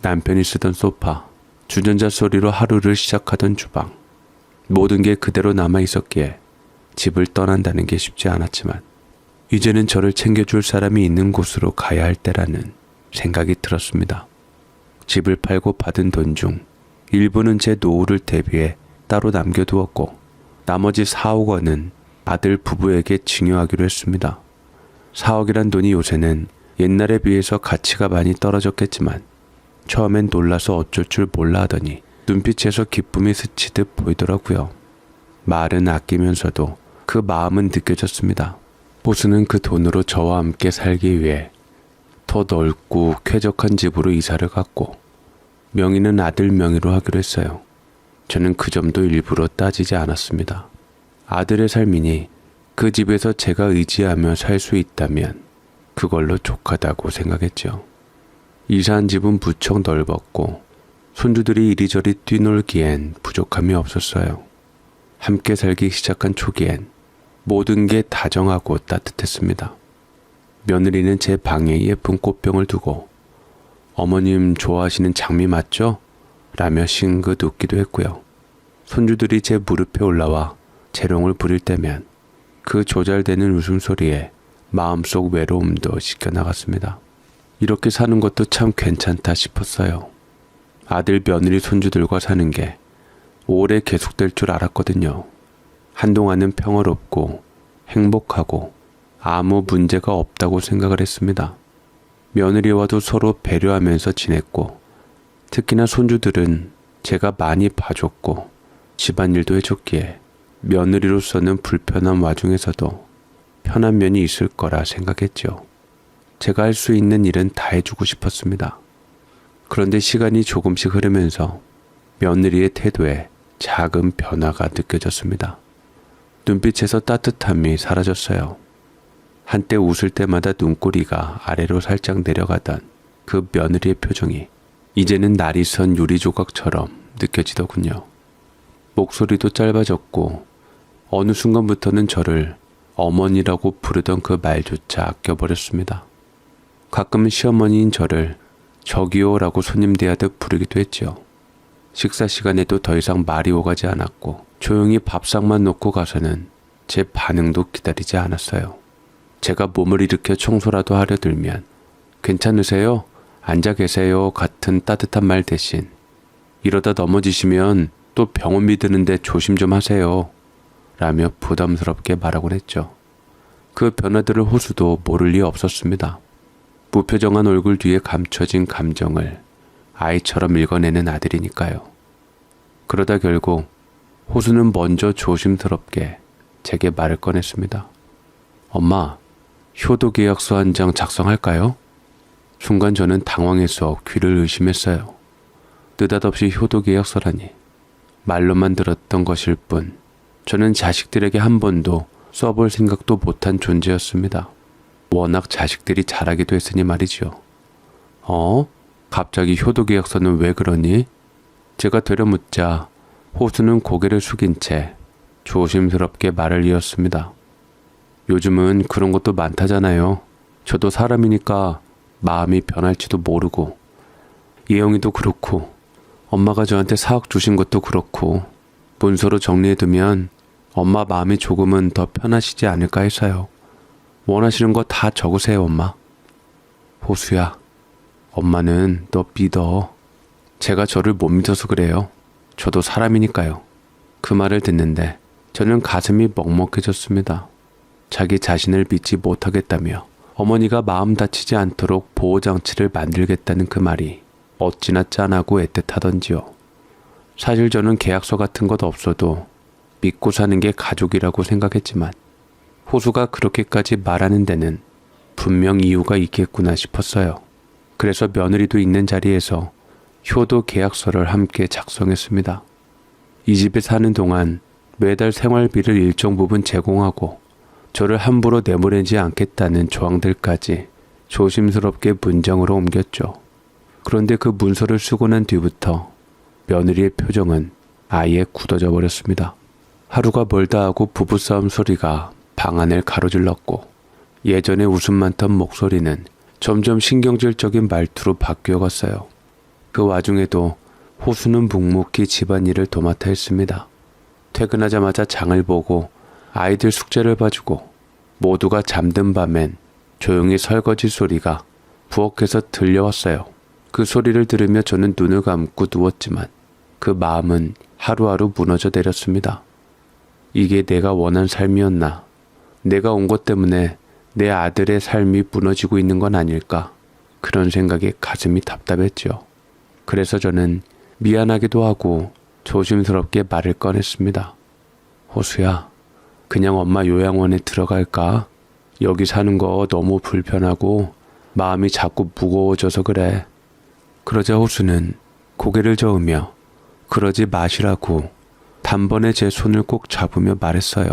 남편이 쓰던 소파, 주전자 소리로 하루를 시작하던 주방, 모든 게 그대로 남아 있었기에 집을 떠난다는 게 쉽지 않았지만 이제는 저를 챙겨줄 사람이 있는 곳으로 가야 할 때라는 생각이 들었습니다. 집을 팔고 받은 돈 중 일부는 제 노후를 대비해 따로 남겨두었고 나머지 4억 원은 아들 부부에게 증여하기로 했습니다. 4억이란 돈이 요새는 옛날에 비해서 가치가 많이 떨어졌겠지만 처음엔 놀라서 어쩔 줄 몰라 하더니 눈빛에서 기쁨이 스치듯 보이더라고요. 말은 아끼면서도 그 마음은 느껴졌습니다. 보수는 그 돈으로 저와 함께 살기 위해 더 넓고 쾌적한 집으로 이사를 갔고 명의는 아들 명의로 하기로 했어요. 저는 그 점도 일부러 따지지 않았습니다. 아들의 삶이니 그 집에서 제가 의지하며 살 수 있다면 그걸로 족하다고 생각했죠. 이사한 집은 무척 넓었고 손주들이 이리저리 뛰놀기엔 부족함이 없었어요. 함께 살기 시작한 초기엔 모든 게 다정하고 따뜻했습니다. 며느리는 제 방에 예쁜 꽃병을 두고 어머님 좋아하시는 장미 맞죠? 라며 싱긋 웃기도 했고요. 손주들이 제 무릎에 올라와 재롱을 부릴 때면 그 조잘되는 웃음소리에 마음속 외로움도 씻겨나갔습니다. 이렇게 사는 것도 참 괜찮다 싶었어요. 아들, 며느리, 손주들과 사는 게 오래 계속될 줄 알았거든요. 한동안은 평화롭고 행복하고 아무 문제가 없다고 생각을 했습니다. 며느리와도 서로 배려하면서 지냈고 특히나 손주들은 제가 많이 봐줬고 집안일도 해줬기에 며느리로서는 불편한 와중에서도 편한 면이 있을 거라 생각했죠. 제가 할 수 있는 일은 다 해주고 싶었습니다. 그런데 시간이 조금씩 흐르면서 며느리의 태도에 작은 변화가 느껴졌습니다. 눈빛에서 따뜻함이 사라졌어요. 한때 웃을 때마다 눈꼬리가 아래로 살짝 내려가던 그 며느리의 표정이 이제는 날이 선 유리 조각처럼 느껴지더군요. 목소리도 짧아졌고 어느 순간부터는 저를 어머니라고 부르던 그 말조차 아껴버렸습니다. 가끔은 시어머니인 저를 저기요라고 손님 대하듯 부르기도 했지요. 식사 시간에도 더 이상 말이 오가지 않았고 조용히 밥상만 놓고 가서는 제 반응도 기다리지 않았어요. 제가 몸을 일으켜 청소라도 하려 들면 괜찮으세요? 앉아 계세요 같은 따뜻한 말 대신 이러다 넘어지시면 또 병원비 드는데 조심 좀 하세요 라며 부담스럽게 말하곤 했죠. 그 변화들을 호수도 모를 리 없었습니다. 무표정한 얼굴 뒤에 감춰진 감정을 아이처럼 읽어내는 아들이니까요. 그러다 결국 호수는 먼저 조심스럽게 제게 말을 꺼냈습니다. 엄마, 효도 계약서 한 장 작성할까요? 순간 저는 당황해서 귀를 의심했어요. 느닷없이 효도 계약서라니. 말로만 들었던 것일 뿐 저는 자식들에게 한 번도 써볼 생각도 못한 존재였습니다. 워낙 자식들이 잘하기도 했으니 말이죠. 갑자기 효도 계약서는 왜 그러니? 제가 되려묻자 호수는 고개를 숙인 채 조심스럽게 말을 이었습니다. 요즘은 그런 것도 많다잖아요. 저도 사람이니까 마음이 변할지도 모르고, 예영이도 그렇고 엄마가 저한테 사억 주신 것도 그렇고 문서로 정리해두면 엄마 마음이 조금은 더 편하시지 않을까 해서요. 원하시는 거 다 적으세요, 엄마. 호수야, 엄마는 너 믿어. 제가 저를 못 믿어서 그래요. 저도 사람이니까요. 그 말을 듣는데 저는 가슴이 먹먹해졌습니다. 자기 자신을 믿지 못하겠다며 어머니가 마음 다치지 않도록 보호장치를 만들겠다는 그 말이 어찌나 짠하고 애틋하던지요. 사실 저는 계약서 같은 것 없어도 믿고 사는 게 가족이라고 생각했지만 호수가 그렇게까지 말하는 데는 분명 이유가 있겠구나 싶었어요. 그래서 며느리도 있는 자리에서 효도 계약서를 함께 작성했습니다. 이 집에 사는 동안 매달 생활비를 일정 부분 제공하고 저를 함부로 내보내지 않겠다는 조항들까지 조심스럽게 문장으로 옮겼죠. 그런데 그 문서를 쓰고 난 뒤부터 며느리의 표정은 아예 굳어져 버렸습니다. 하루가 멀다 하고 부부싸움 소리가 방 안을 가로질렀고 예전에 웃음 많던 목소리는 점점 신경질적인 말투로 바뀌어갔어요. 그 와중에도 호수는 묵묵히 집안일을 도맡아 했습니다. 퇴근하자마자 장을 보고 아이들 숙제를 봐주고 모두가 잠든 밤엔 조용히 설거지 소리가 부엌에서 들려왔어요. 그 소리를 들으며 저는 눈을 감고 누웠지만 그 마음은 하루하루 무너져 내렸습니다. 이게 내가 원한 삶이었나? 내가 온 것 때문에 내 아들의 삶이 무너지고 있는 건 아닐까? 그런 생각에 가슴이 답답했죠. 그래서 저는 미안하기도 하고 조심스럽게 말을 꺼냈습니다. 호수야, 그냥 엄마 요양원에 들어갈까? 여기 사는 거 너무 불편하고 마음이 자꾸 무거워져서 그래. 그러자 호수는 고개를 저으며 그러지 마시라고 단번에 제 손을 꼭 잡으며 말했어요.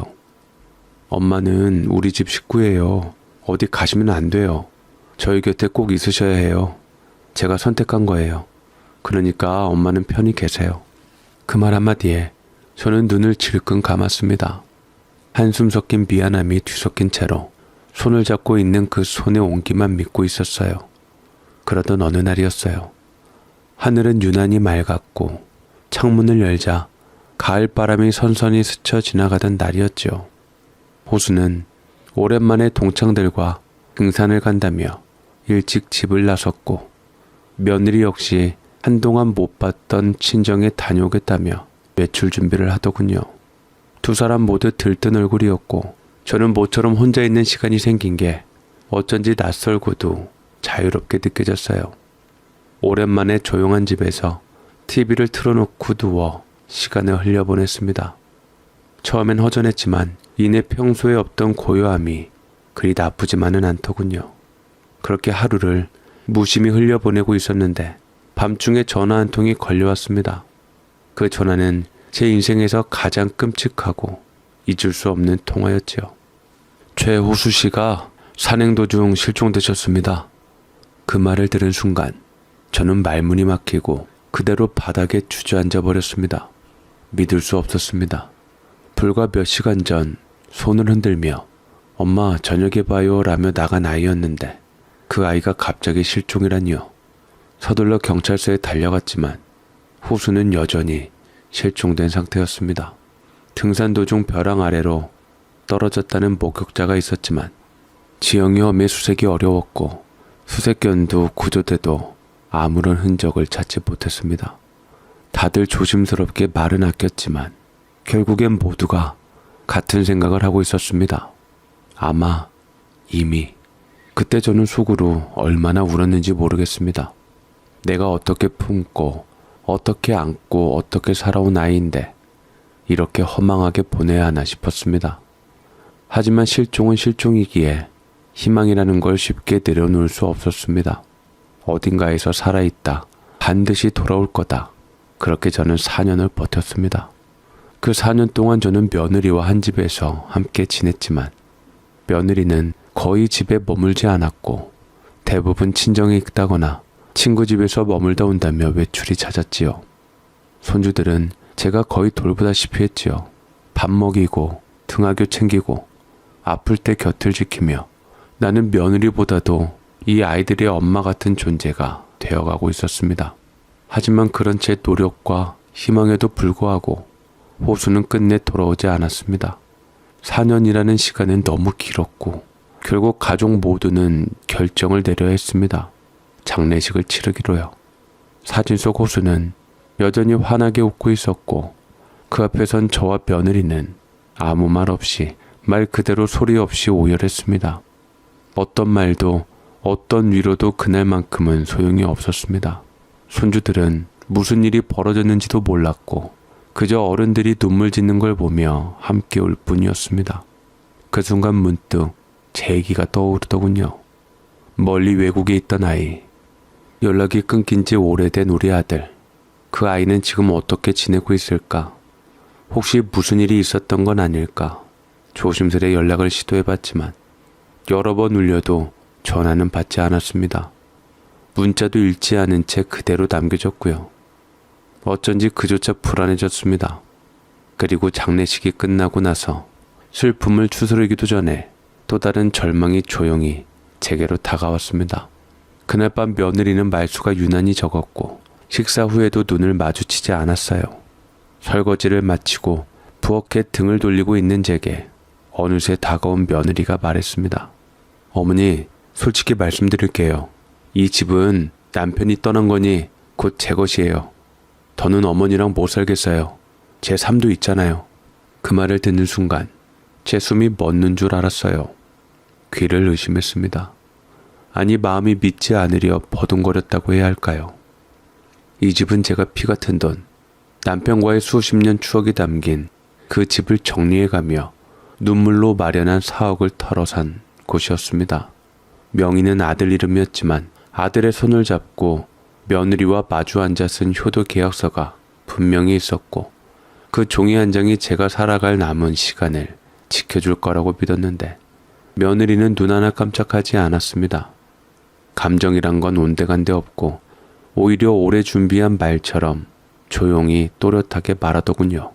엄마는 우리 집 식구예요. 어디 가시면 안 돼요. 저희 곁에 꼭 있으셔야 해요. 제가 선택한 거예요. 그러니까 엄마는 편히 계세요. 그 말 한마디에 저는 눈을 질끈 감았습니다. 한숨 섞인 미안함이 뒤섞인 채로 손을 잡고 있는 그 손의 온기만 믿고 있었어요. 그러던 어느 날이었어요. 하늘은 유난히 맑았고 창문을 열자 가을바람이 선선히 스쳐 지나가던 날이었죠. 호수는 오랜만에 동창들과 등산을 간다며 일찍 집을 나섰고 며느리 역시 한동안 못 봤던 친정에 다녀오겠다며 외출 준비를 하더군요. 두 사람 모두 들뜬 얼굴이었고 저는 모처럼 혼자 있는 시간이 생긴 게 어쩐지 낯설고도 자유롭게 느껴졌어요. 오랜만에 조용한 집에서 TV를 틀어놓고 누워 시간을 흘려보냈습니다. 처음엔 허전했지만 이내 평소에 없던 고요함이 그리 나쁘지만은 않더군요. 그렇게 하루를 무심히 흘려보내고 있었는데 밤중에 전화 한 통이 걸려왔습니다. 그 전화는 제 인생에서 가장 끔찍하고 잊을 수 없는 통화였지요. 최호수 씨가 산행 도중 실종되셨습니다. 그 말을 들은 순간 저는 말문이 막히고 그대로 바닥에 주저앉아 버렸습니다. 믿을 수 없었습니다. 불과 몇 시간 전 손을 흔들며 엄마 저녁에 봐요 라며 나간 아이였는데 그 아이가 갑자기 실종이라니요. 서둘러 경찰서에 달려갔지만 호수는 여전히 실종된 상태였습니다. 등산 도중 벼랑 아래로 떨어졌다는 목격자가 있었지만 지형이 험해 수색이 어려웠고 수색견도 구조대도 아무런 흔적을 찾지 못했습니다. 다들 조심스럽게 말은 아꼈지만 결국엔 모두가 같은 생각을 하고 있었습니다. 아마 이미 그때 저는 속으로 얼마나 울었는지 모르겠습니다. 내가 어떻게 품고 어떻게 안고 어떻게 살아온 아이인데 이렇게 허망하게 보내야 하나 싶었습니다. 하지만 실종은 실종이기에 희망이라는 걸 쉽게 내려놓을 수 없었습니다. 어딘가에서 살아있다. 반드시 돌아올 거다. 그렇게 저는 4년을 버텼습니다. 그 4년 동안 저는 며느리와 한 집에서 함께 지냈지만 며느리는 거의 집에 머물지 않았고 대부분 친정에 있다거나 친구 집에서 머물다 온다며 외출이 잦았지요. 손주들은 제가 거의 돌보다시피 했지요. 밥 먹이고 등하교 챙기고 아플 때 곁을 지키며 나는 며느리보다도 이 아이들의 엄마 같은 존재가 되어가고 있었습니다. 하지만 그런 제 노력과 희망에도 불구하고 호수는 끝내 돌아오지 않았습니다. 4년이라는 시간은 너무 길었고 결국 가족 모두는 결정을 내려야 했습니다. 장례식을 치르기로요. 사진 속 호수는 여전히 환하게 웃고 있었고 그 앞에선 저와 며느리는 아무 말 없이 말 그대로 소리 없이 오열했습니다. 어떤 말도 어떤 위로도 그날만큼은 소용이 없었습니다. 손주들은 무슨 일이 벌어졌는지도 몰랐고 그저 어른들이 눈물 짓는 걸 보며 함께 울 뿐이었습니다. 그 순간 문득 제 얘기가 떠오르더군요. 멀리 외국에 있던 아이, 연락이 끊긴 지 오래된 우리 아들, 그 아이는 지금 어떻게 지내고 있을까? 혹시 무슨 일이 있었던 건 아닐까? 조심스레 연락을 시도해봤지만 여러 번 울려도 전화는 받지 않았습니다. 문자도 읽지 않은 채 그대로 남겨졌고요. 어쩐지 그조차 불안해졌습니다. 그리고 장례식이 끝나고 나서 슬픔을 추스르기도 전에 또 다른 절망이 조용히 제게로 다가왔습니다. 그날 밤 며느리는 말수가 유난히 적었고 식사 후에도 눈을 마주치지 않았어요. 설거지를 마치고 부엌에 등을 돌리고 있는 제게 어느새 다가온 며느리가 말했습니다. 어머니, 솔직히 말씀드릴게요. 이 집은 남편이 떠난 거니 곧 제 것이에요. 더는 어머니랑 못 살겠어요. 제 삶도 있잖아요. 그 말을 듣는 순간 제 숨이 멎는 줄 알았어요. 귀를 의심했습니다. 아니 마음이 믿지 않으려 버둥거렸다고 해야 할까요? 이 집은 제가 피 같은 돈, 남편과의 수십 년 추억이 담긴 그 집을 정리해가며 눈물로 마련한 사억을 털어 산 곳이었습니다. 명의는 아들 이름이었지만 아들의 손을 잡고 며느리와 마주 앉아 쓴 효도 계약서가 분명히 있었고 그 종이 한 장이 제가 살아갈 남은 시간을 지켜줄 거라고 믿었는데 며느리는 눈 하나 깜짝하지 않았습니다. 감정이란 건 온데간데 없고 오히려 오래 준비한 말처럼 조용히 또렷하게 말하더군요.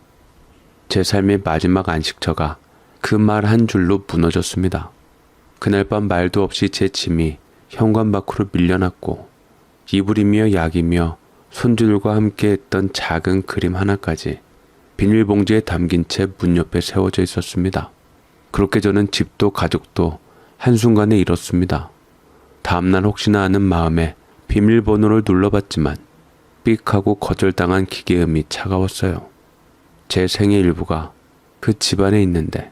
제 삶의 마지막 안식처가 그 말 한 줄로 무너졌습니다. 그날 밤 말도 없이 제 짐이 현관 밖으로 밀려났고 이불이며 약이며 손주들과 함께 했던 작은 그림 하나까지 비닐봉지에 담긴 채 문 옆에 세워져 있었습니다. 그렇게 저는 집도 가족도 한순간에 잃었습니다. 다음날 혹시나 하는 마음에 비밀번호를 눌러봤지만 삑 하고 거절당한 기계음이 차가웠어요. 제 생의 일부가 그 집안에 있는데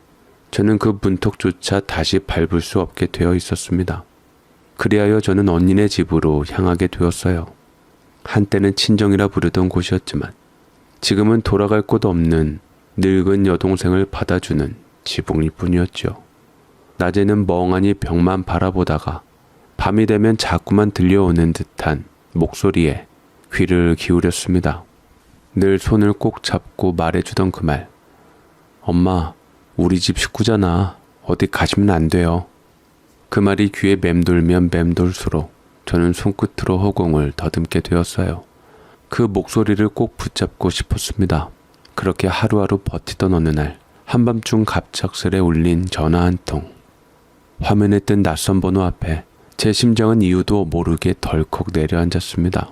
저는 그 문턱조차 다시 밟을 수 없게 되어 있었습니다. 그리하여 저는 언니네 집으로 향하게 되었어요. 한때는 친정이라 부르던 곳이었지만 지금은 돌아갈 곳 없는 늙은 여동생을 받아주는 지붕일 뿐이었죠. 낮에는 멍하니 벽만 바라보다가 밤이 되면 자꾸만 들려오는 듯한 목소리에 귀를 기울였습니다. 늘 손을 꼭 잡고 말해주던 그 말. 엄마, 우리 집 식구잖아. 어디 가시면 안 돼요. 그 말이 귀에 맴돌면 맴돌수록 저는 손끝으로 허공을 더듬게 되었어요. 그 목소리를 꼭 붙잡고 싶었습니다. 그렇게 하루하루 버티던 어느 날 한밤중 갑작스레 울린 전화 한 통. 화면에 뜬 낯선 번호 앞에 제 심장은 이유도 모르게 덜컥 내려앉았습니다.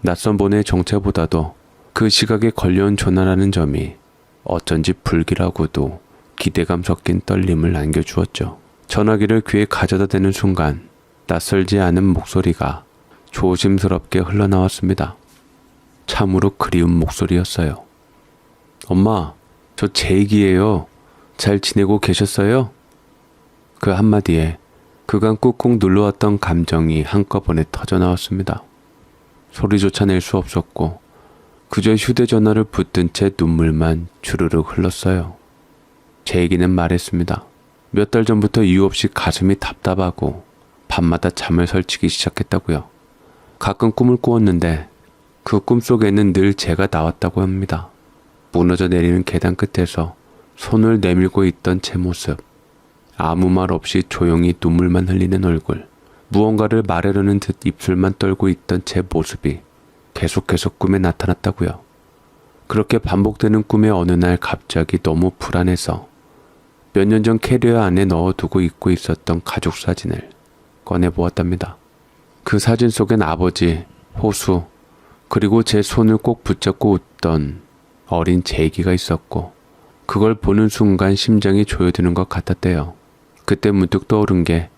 낯선 번호의 정체보다도 그 시각에 걸려온 전화라는 점이 어쩐지 불길하고도 기대감 섞인 떨림을 안겨주었죠. 전화기를 귀에 가져다 대는 순간 낯설지 않은 목소리가 조심스럽게 흘러나왔습니다. 참으로 그리운 목소리였어요. 엄마, 저 제이기예요. 잘 지내고 계셨어요? 그 한마디에 그간 꾹꾹 눌러왔던 감정이 한꺼번에 터져나왔습니다. 소리조차 낼 수 없었고 그저 휴대전화를 붙든 채 눈물만 주르륵 흘렀어요. 제 얘기는 말했습니다. 몇 달 전부터 이유 없이 가슴이 답답하고 밤마다 잠을 설치기 시작했다고요. 가끔 꿈을 꾸었는데 그 꿈속에는 늘 제가 나왔다고 합니다. 무너져 내리는 계단 끝에서 손을 내밀고 있던 제 모습, 아무 말 없이 조용히 눈물만 흘리는 얼굴, 무언가를 말하려는 듯 입술만 떨고 있던 제 모습이 계속해서 꿈에 나타났다고요. 그렇게 반복되는 꿈에 어느 날 갑자기 너무 불안해서 몇 년 전 캐리어 안에 넣어두고 입고 있었던 가족 사진을 꺼내보았답니다. 그 사진 속엔 아버지, 호수, 그리고 제 손을 꼭 붙잡고 웃던 어린 제이기가 있었고 그걸 보는 순간 심장이 조여드는 것 같았대요. 그때 문득 떠오른 게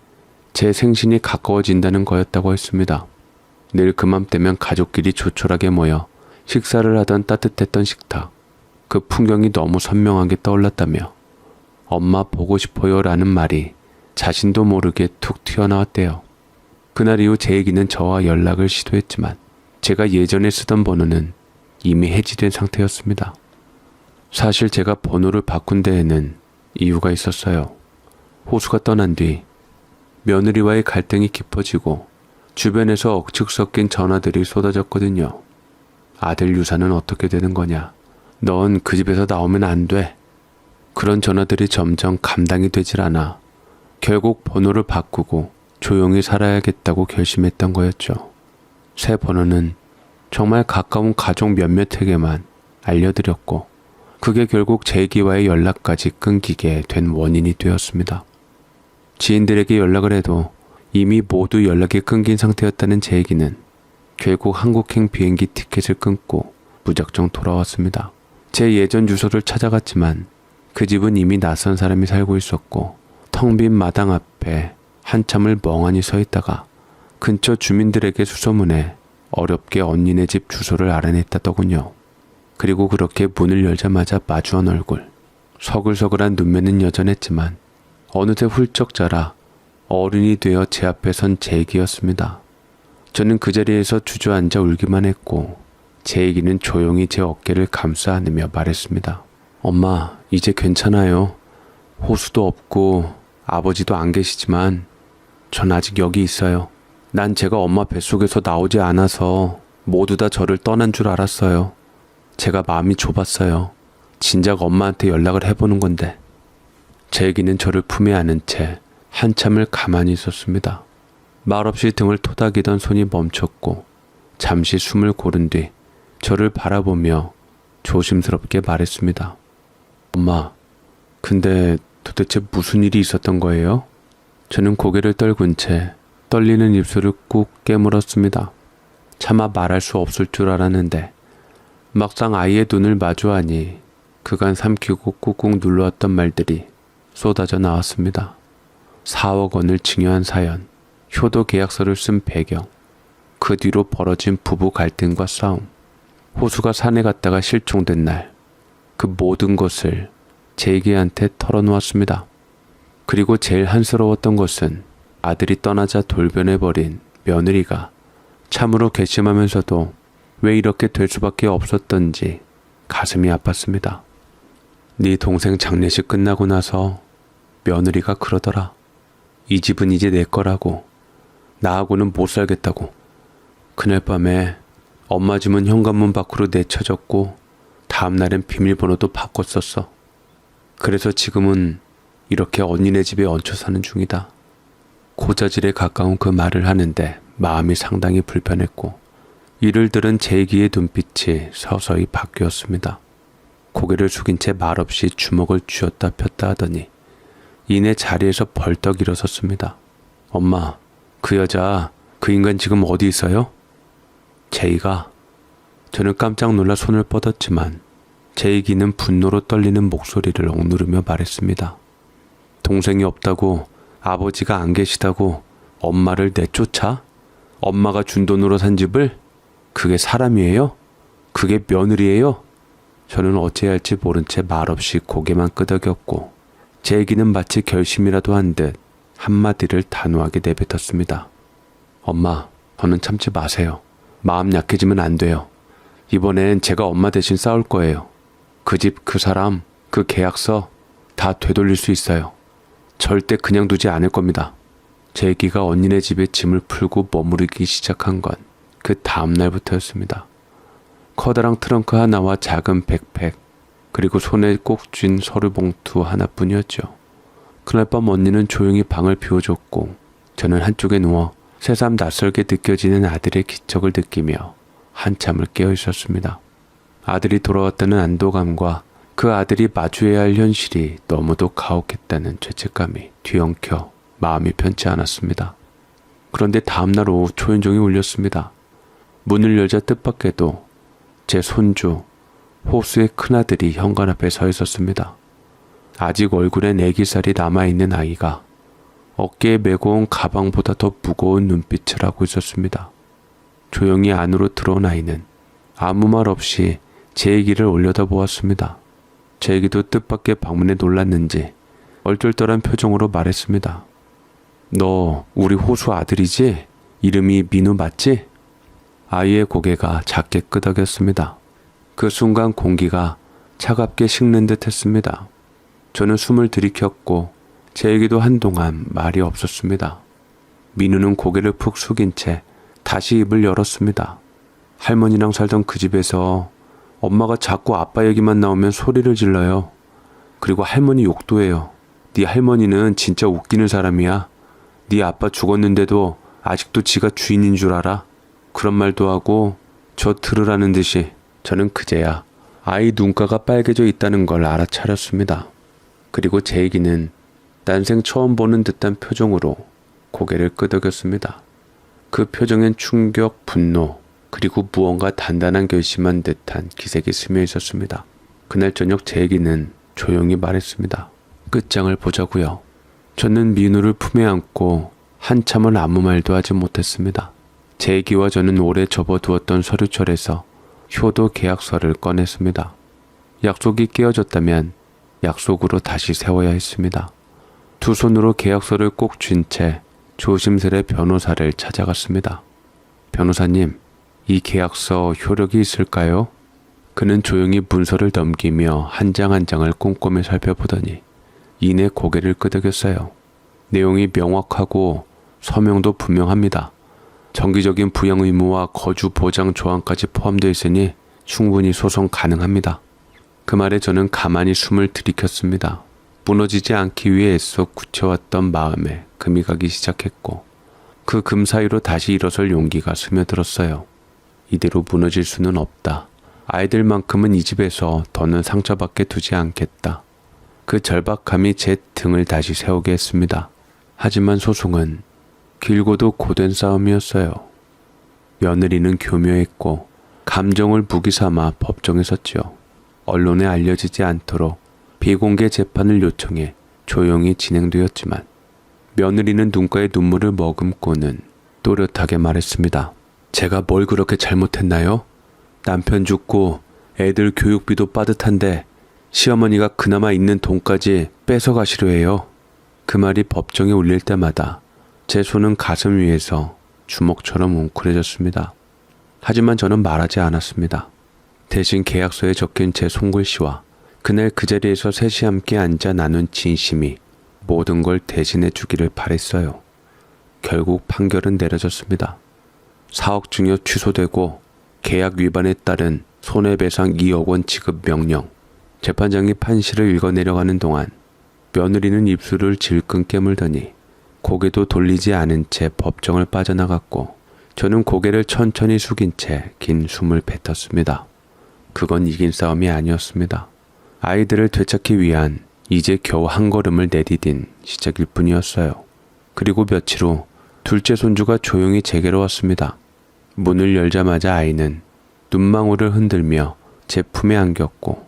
제 생신이 가까워진다는 거였다고 했습니다. 늘 그맘때면 가족끼리 조촐하게 모여 식사를 하던 따뜻했던 식탁. 그 풍경이 너무 선명하게 떠올랐다며 엄마 보고 싶어요 라는 말이 자신도 모르게 툭 튀어나왔대요. 그날 이후 제 얘기는 저와 연락을 시도했지만 제가 예전에 쓰던 번호는 이미 해지된 상태였습니다. 사실 제가 번호를 바꾼 데에는 이유가 있었어요. 호수가 떠난 뒤 며느리와의 갈등이 깊어지고 주변에서 억측 섞인 전화들이 쏟아졌거든요. 아들 유산은 어떻게 되는 거냐? 넌 그 집에서 나오면 안 돼. 그런 전화들이 점점 감당이 되질 않아 결국 번호를 바꾸고 조용히 살아야겠다고 결심했던 거였죠. 새 번호는 정말 가까운 가족 몇몇에게만 알려드렸고 그게 결국 제기와의 연락까지 끊기게 된 원인이 되었습니다. 지인들에게 연락을 해도 이미 모두 연락이 끊긴 상태였다는 제 얘기는 결국 한국행 비행기 티켓을 끊고 무작정 돌아왔습니다. 제 예전 주소를 찾아갔지만 그 집은 이미 낯선 사람이 살고 있었고 텅 빈 마당 앞에 한참을 멍하니 서 있다가 근처 주민들에게 수소문해 어렵게 언니네 집 주소를 알아냈다더군요. 그리고 그렇게 문을 열자마자 마주한 얼굴. 서글서글한 눈매는 여전했지만 어느새 훌쩍 자라 어른이 되어 제 앞에 선 제이기였습니다. 저는 그 자리에서 주저앉아 울기만 했고 제 얘기는 조용히 제 어깨를 감싸 안으며 말했습니다. 엄마, 이제 괜찮아요. 호수도 없고 아버지도 안 계시지만 전 아직 여기 있어요. 난 제가 엄마 뱃속에서 나오지 않아서 모두 다 저를 떠난 줄 알았어요. 제가 마음이 좁았어요. 진작 엄마한테 연락을 해보는 건데. 제 얘기는 저를 품에 안은 채 한참을 가만히 있었습니다. 말없이 등을 토닥이던 손이 멈췄고 잠시 숨을 고른 뒤 저를 바라보며 조심스럽게 말했습니다. 엄마, 근데 도대체 무슨 일이 있었던 거예요? 저는 고개를 떨군 채 떨리는 입술을 꾹 깨물었습니다. 차마 말할 수 없을 줄 알았는데 막상 아이의 눈을 마주하니 그간 삼키고 꾹꾹 눌러왔던 말들이 쏟아져 나왔습니다. 4억 원을 증여한 사연, 효도 계약서를 쓴 배경, 그 뒤로 벌어진 부부 갈등과 싸움, 호수가 산에 갔다가 실종된 날, 그 모든 것을 제이기한테 털어놓았습니다. 그리고 제일 한스러웠던 것은 아들이 떠나자 돌변해버린 며느리가 참으로 괘씸하면서도 왜 이렇게 될 수밖에 없었던지 가슴이 아팠습니다. 네 동생 장례식 끝나고 나서 며느리가 그러더라. 이 집은 이제 내 거라고. 나하고는 못 살겠다고. 그날 밤에 엄마 집은 현관문 밖으로 내쳐졌고 다음날엔 비밀번호도 바꿨었어. 그래서 지금은 이렇게 언니네 집에 얹혀 사는 중이다. 고자질에 가까운 그 말을 하는데 마음이 상당히 불편했고 이를 들은 제이기의 눈빛이 서서히 바뀌었습니다. 고개를 숙인 채 말없이 주먹을 쥐었다 폈다 하더니 이내 자리에서 벌떡 일어섰습니다. 엄마, 그 여자, 그 인간 지금 어디 있어요? 제이가. 저는 깜짝 놀라 손을 뻗었지만 제이기는 분노로 떨리는 목소리를 억누르며 말했습니다. 동생이 없다고, 아버지가 안 계시다고 엄마를 내쫓아? 엄마가 준 돈으로 산 집을? 그게 사람이에요? 그게 며느리예요? 저는 어찌해야 할지 모른 채 말없이 고개만 끄덕였고 제 얘기는 마치 결심이라도 한 듯 한마디를 단호하게 내뱉었습니다. 엄마, 더는 참지 마세요. 마음 약해지면 안 돼요. 이번엔 제가 엄마 대신 싸울 거예요. 그 집, 그 사람, 그 계약서 다 되돌릴 수 있어요. 절대 그냥 두지 않을 겁니다. 제 애기가 언니네 집에 짐을 풀고 머무르기 시작한 건 그 다음 날부터였습니다. 커다란 트렁크 하나와 작은 백팩, 그리고 손에 꼭 쥔 서류 봉투 하나뿐이었죠. 그날 밤 언니는 조용히 방을 비워줬고 저는 한쪽에 누워 새삼 낯설게 느껴지는 아들의 기척을 느끼며 한참을 깨어 있었습니다. 아들이 돌아왔다는 안도감과 그 아들이 마주해야 할 현실이 너무도 가혹했다는 죄책감이 뒤엉켜 마음이 편치 않았습니다. 그런데 다음날 오후 초인종이 울렸습니다. 문을 열자 뜻밖에도 제 손주, 호수의 큰아들이 현관 앞에 서 있었습니다. 아직 얼굴엔 애기살이 남아있는 아이가 어깨에 메고 온 가방보다 더 무거운 눈빛을 하고 있었습니다. 조용히 안으로 들어온 아이는 아무 말 없이 제 얘기를 올려다보았습니다. 제 얘기도 뜻밖의 방문에 놀랐는지 얼떨떨한 표정으로 말했습니다. 너 우리 호수 아들이지? 이름이 민우 맞지? 아이의 고개가 작게 끄덕였습니다. 그 순간 공기가 차갑게 식는 듯 했습니다. 저는 숨을 들이켰고 제 얘기도 한동안 말이 없었습니다. 민우는 고개를 푹 숙인 채 다시 입을 열었습니다. 할머니랑 살던 그 집에서 엄마가 자꾸 아빠 얘기만 나오면 소리를 질러요. 그리고 할머니 욕도 해요. 네 할머니는 진짜 웃기는 사람이야. 네 아빠 죽었는데도 아직도 지가 주인인 줄 알아? 그런 말도 하고 저 들으라는 듯이 저는 그제야 아이 눈가가 빨개져 있다는 걸 알아차렸습니다. 그리고 제 얘기는 난생 처음 보는 듯한 표정으로 고개를 끄덕였습니다. 그 표정엔 충격, 분노, 그리고 무언가 단단한 결심한 듯한 기색이 스며 있었습니다. 그날 저녁 제 얘기는 조용히 말했습니다. 끝장을 보자고요. 저는 민우를 품에 안고 한참을 아무 말도 하지 못했습니다. 제 얘기와 저는 오래 접어두었던 서류철에서 효도 계약서를 꺼냈습니다. 약속이 깨어졌다면 약속으로 다시 세워야 했습니다. 두 손으로 계약서를 꼭 쥔 채 조심스레 변호사를 찾아갔습니다. 변호사님, 이 계약서 효력이 있을까요? 그는 조용히 문서를 넘기며 한 장 한 장을 꼼꼼히 살펴보더니 이내 고개를 끄덕였어요. 내용이 명확하고 서명도 분명합니다. 정기적인 부양 의무와 거주 보장 조항까지 포함되어 있으니 충분히 소송 가능합니다. 그 말에 저는 가만히 숨을 들이켰습니다. 무너지지 않기 위해 애써 굳혀왔던 마음에 금이 가기 시작했고 그 금 사이로 다시 일어설 용기가 스며들었어요. 이대로 무너질 수는 없다. 아이들만큼은 이 집에서 더는 상처받게 두지 않겠다. 그 절박함이 제 등을 다시 세우게 했습니다. 하지만 소송은 길고도 고된 싸움이었어요. 며느리는 교묘했고 감정을 무기 삼아 법정에 섰지요. 언론에 알려지지 않도록 비공개 재판을 요청해 조용히 진행되었지만 며느리는 눈가에 눈물을 머금고는 또렷하게 말했습니다. 제가 뭘 그렇게 잘못했나요? 남편 죽고 애들 교육비도 빠듯한데 시어머니가 그나마 있는 돈까지 뺏어가시려 해요. 그 말이 법정에 울릴 때마다 제 손은 가슴 위에서 주먹처럼 웅크려졌습니다. 하지만 저는 말하지 않았습니다. 대신 계약서에 적힌 제 손글씨와 그날 그 자리에서 셋이 함께 앉아 나눈 진심이 모든 걸 대신해 주기를 바랬어요. 결국 판결은 내려졌습니다. 4억 증여 취소되고 계약 위반에 따른 손해배상 2억 원 지급 명령. 재판장이 판시를 읽어내려가는 동안 며느리는 입술을 질끈 깨물더니 고개도 돌리지 않은 채 법정을 빠져나갔고 저는 고개를 천천히 숙인 채 긴 숨을 뱉었습니다. 그건 이긴 싸움이 아니었습니다. 아이들을 되찾기 위한 이제 겨우 한 걸음을 내디딘 시작일 뿐이었어요. 그리고 며칠 후 둘째 손주가 조용히 제게로 왔습니다. 문을 열자마자 아이는 눈망울을 흔들며 제 품에 안겼고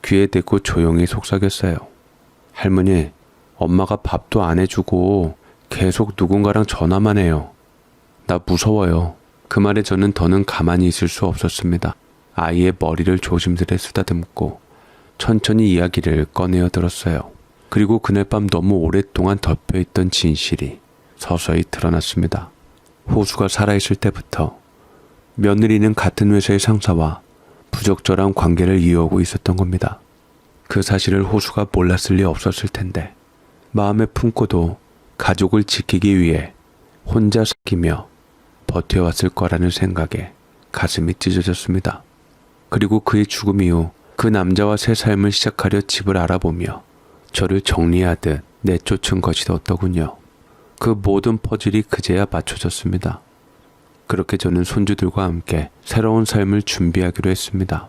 귀에 대고 조용히 속삭였어요. 할머니, 엄마가 밥도 안 해주고 계속 누군가랑 전화만 해요. 나 무서워요. 그 말에 저는 더는 가만히 있을 수 없었습니다. 아이의 머리를 조심스레 쓰다듬고 천천히 이야기를 꺼내어 들었어요. 그리고 그날 밤 너무 오랫동안 덮여있던 진실이 서서히 드러났습니다. 호수가 살아있을 때부터 며느리는 같은 회사의 상사와 부적절한 관계를 이어오고 있었던 겁니다. 그 사실을 호수가 몰랐을 리 없었을 텐데 마음에 품고도 가족을 지키기 위해 혼자 사귀며 버텨왔을 거라는 생각에 가슴이 찢어졌습니다. 그리고 그의 죽음 이후 그 남자와 새 삶을 시작하려 집을 알아보며 저를 정리하듯 내쫓은 것이 어더군요. 그 모든 퍼즐이 그제야 맞춰졌습니다. 그렇게 저는 손주들과 함께 새로운 삶을 준비하기로 했습니다.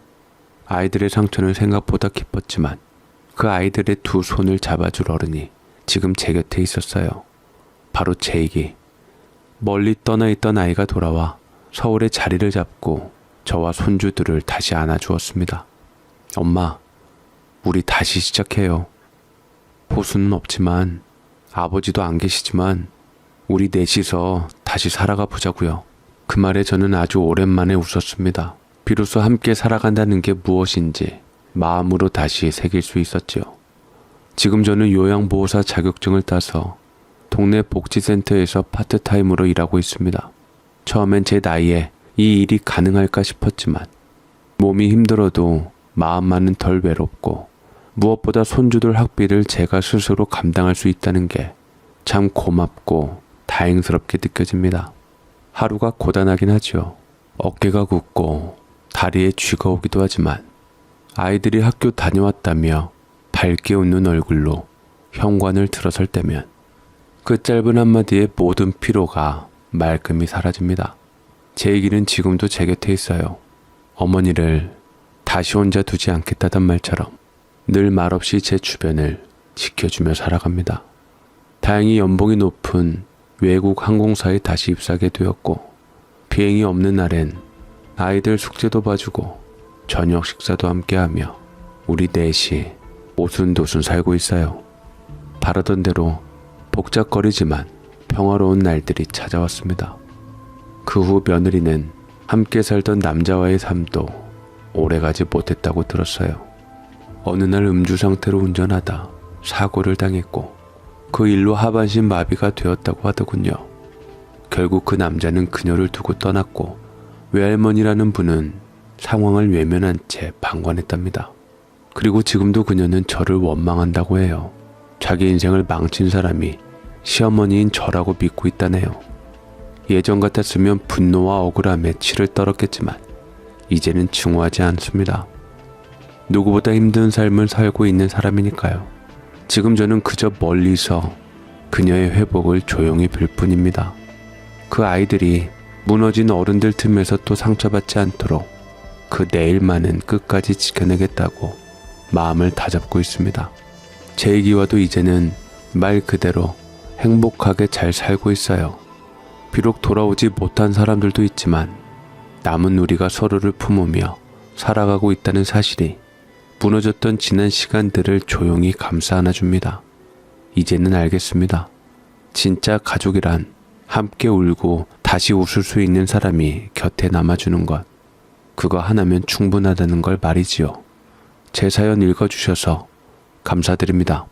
아이들의 상처는 생각보다 깊었지만 그 아이들의 두 손을 잡아줄 어른이 지금 제 곁에 있었어요. 바로 제이기. 멀리 떠나 있던 아이가 돌아와 서울에 자리를 잡고 저와 손주들을 다시 안아주었습니다. 엄마, 우리 다시 시작해요. 호수는 없지만 아버지도 안 계시지만 우리 넷이서 다시 살아가 보자고요. 그 말에 저는 아주 오랜만에 웃었습니다. 비로소 함께 살아간다는 게 무엇인지 마음으로 다시 새길 수 있었지요. 지금 저는 요양보호사 자격증을 따서 동네 복지센터에서 파트타임으로 일하고 있습니다. 처음엔 제 나이에 이 일이 가능할까 싶었지만 몸이 힘들어도 마음만은 덜 외롭고 무엇보다 손주들 학비를 제가 스스로 감당할 수 있다는 게 참 고맙고 다행스럽게 느껴집니다. 하루가 고단하긴 하죠. 어깨가 굽고 다리에 쥐가 오기도 하지만 아이들이 학교 다녀왔다며 밝게 웃는 얼굴로 현관을 들어설 때면 그 짧은 한마디에 모든 피로가 말끔히 사라집니다. 제 얘기는 지금도 제 곁에 있어요. 어머니를 다시 혼자 두지 않겠다던 말처럼 늘 말없이 제 주변을 지켜주며 살아갑니다. 다행히 연봉이 높은 외국 항공사에 다시 입사하게 되었고 비행이 없는 날엔 아이들 숙제도 봐주고 저녁 식사도 함께하며 우리 넷이 오순도순 살고 있어요. 바라던 대로 복잡거리지만 평화로운 날들이 찾아왔습니다. 그 후 며느리는 함께 살던 남자와의 삶도 오래가지 못했다고 들었어요. 어느 날 음주 상태로 운전하다 사고를 당했고 그 일로 하반신 마비가 되었다고 하더군요. 결국 그 남자는 그녀를 두고 떠났고 외할머니라는 분은 상황을 외면한 채 방관했답니다. 그리고 지금도 그녀는 저를 원망한다고 해요. 자기 인생을 망친 사람이 시어머니인 저라고 믿고 있다네요. 예전 같았으면 분노와 억울함에 치를 떨었겠지만 이제는 증오하지 않습니다. 누구보다 힘든 삶을 살고 있는 사람이니까요. 지금 저는 그저 멀리서 그녀의 회복을 조용히 볼 뿐입니다. 그 아이들이 무너진 어른들 틈에서 또 상처받지 않도록 그 내일만은 끝까지 지켜내겠다고 마음을 다잡고 있습니다. 제 얘기와도 이제는 말 그대로 행복하게 잘 살고 있어요. 비록 돌아오지 못한 사람들도 있지만 남은 우리가 서로를 품으며 살아가고 있다는 사실이 무너졌던 지난 시간들을 조용히 감싸 안아줍니다. 이제는 알겠습니다. 진짜 가족이란 함께 울고 다시 웃을 수 있는 사람이 곁에 남아주는 것. 그거 하나면 충분하다는 걸 말이지요. 제 사연 읽어주셔서 감사드립니다.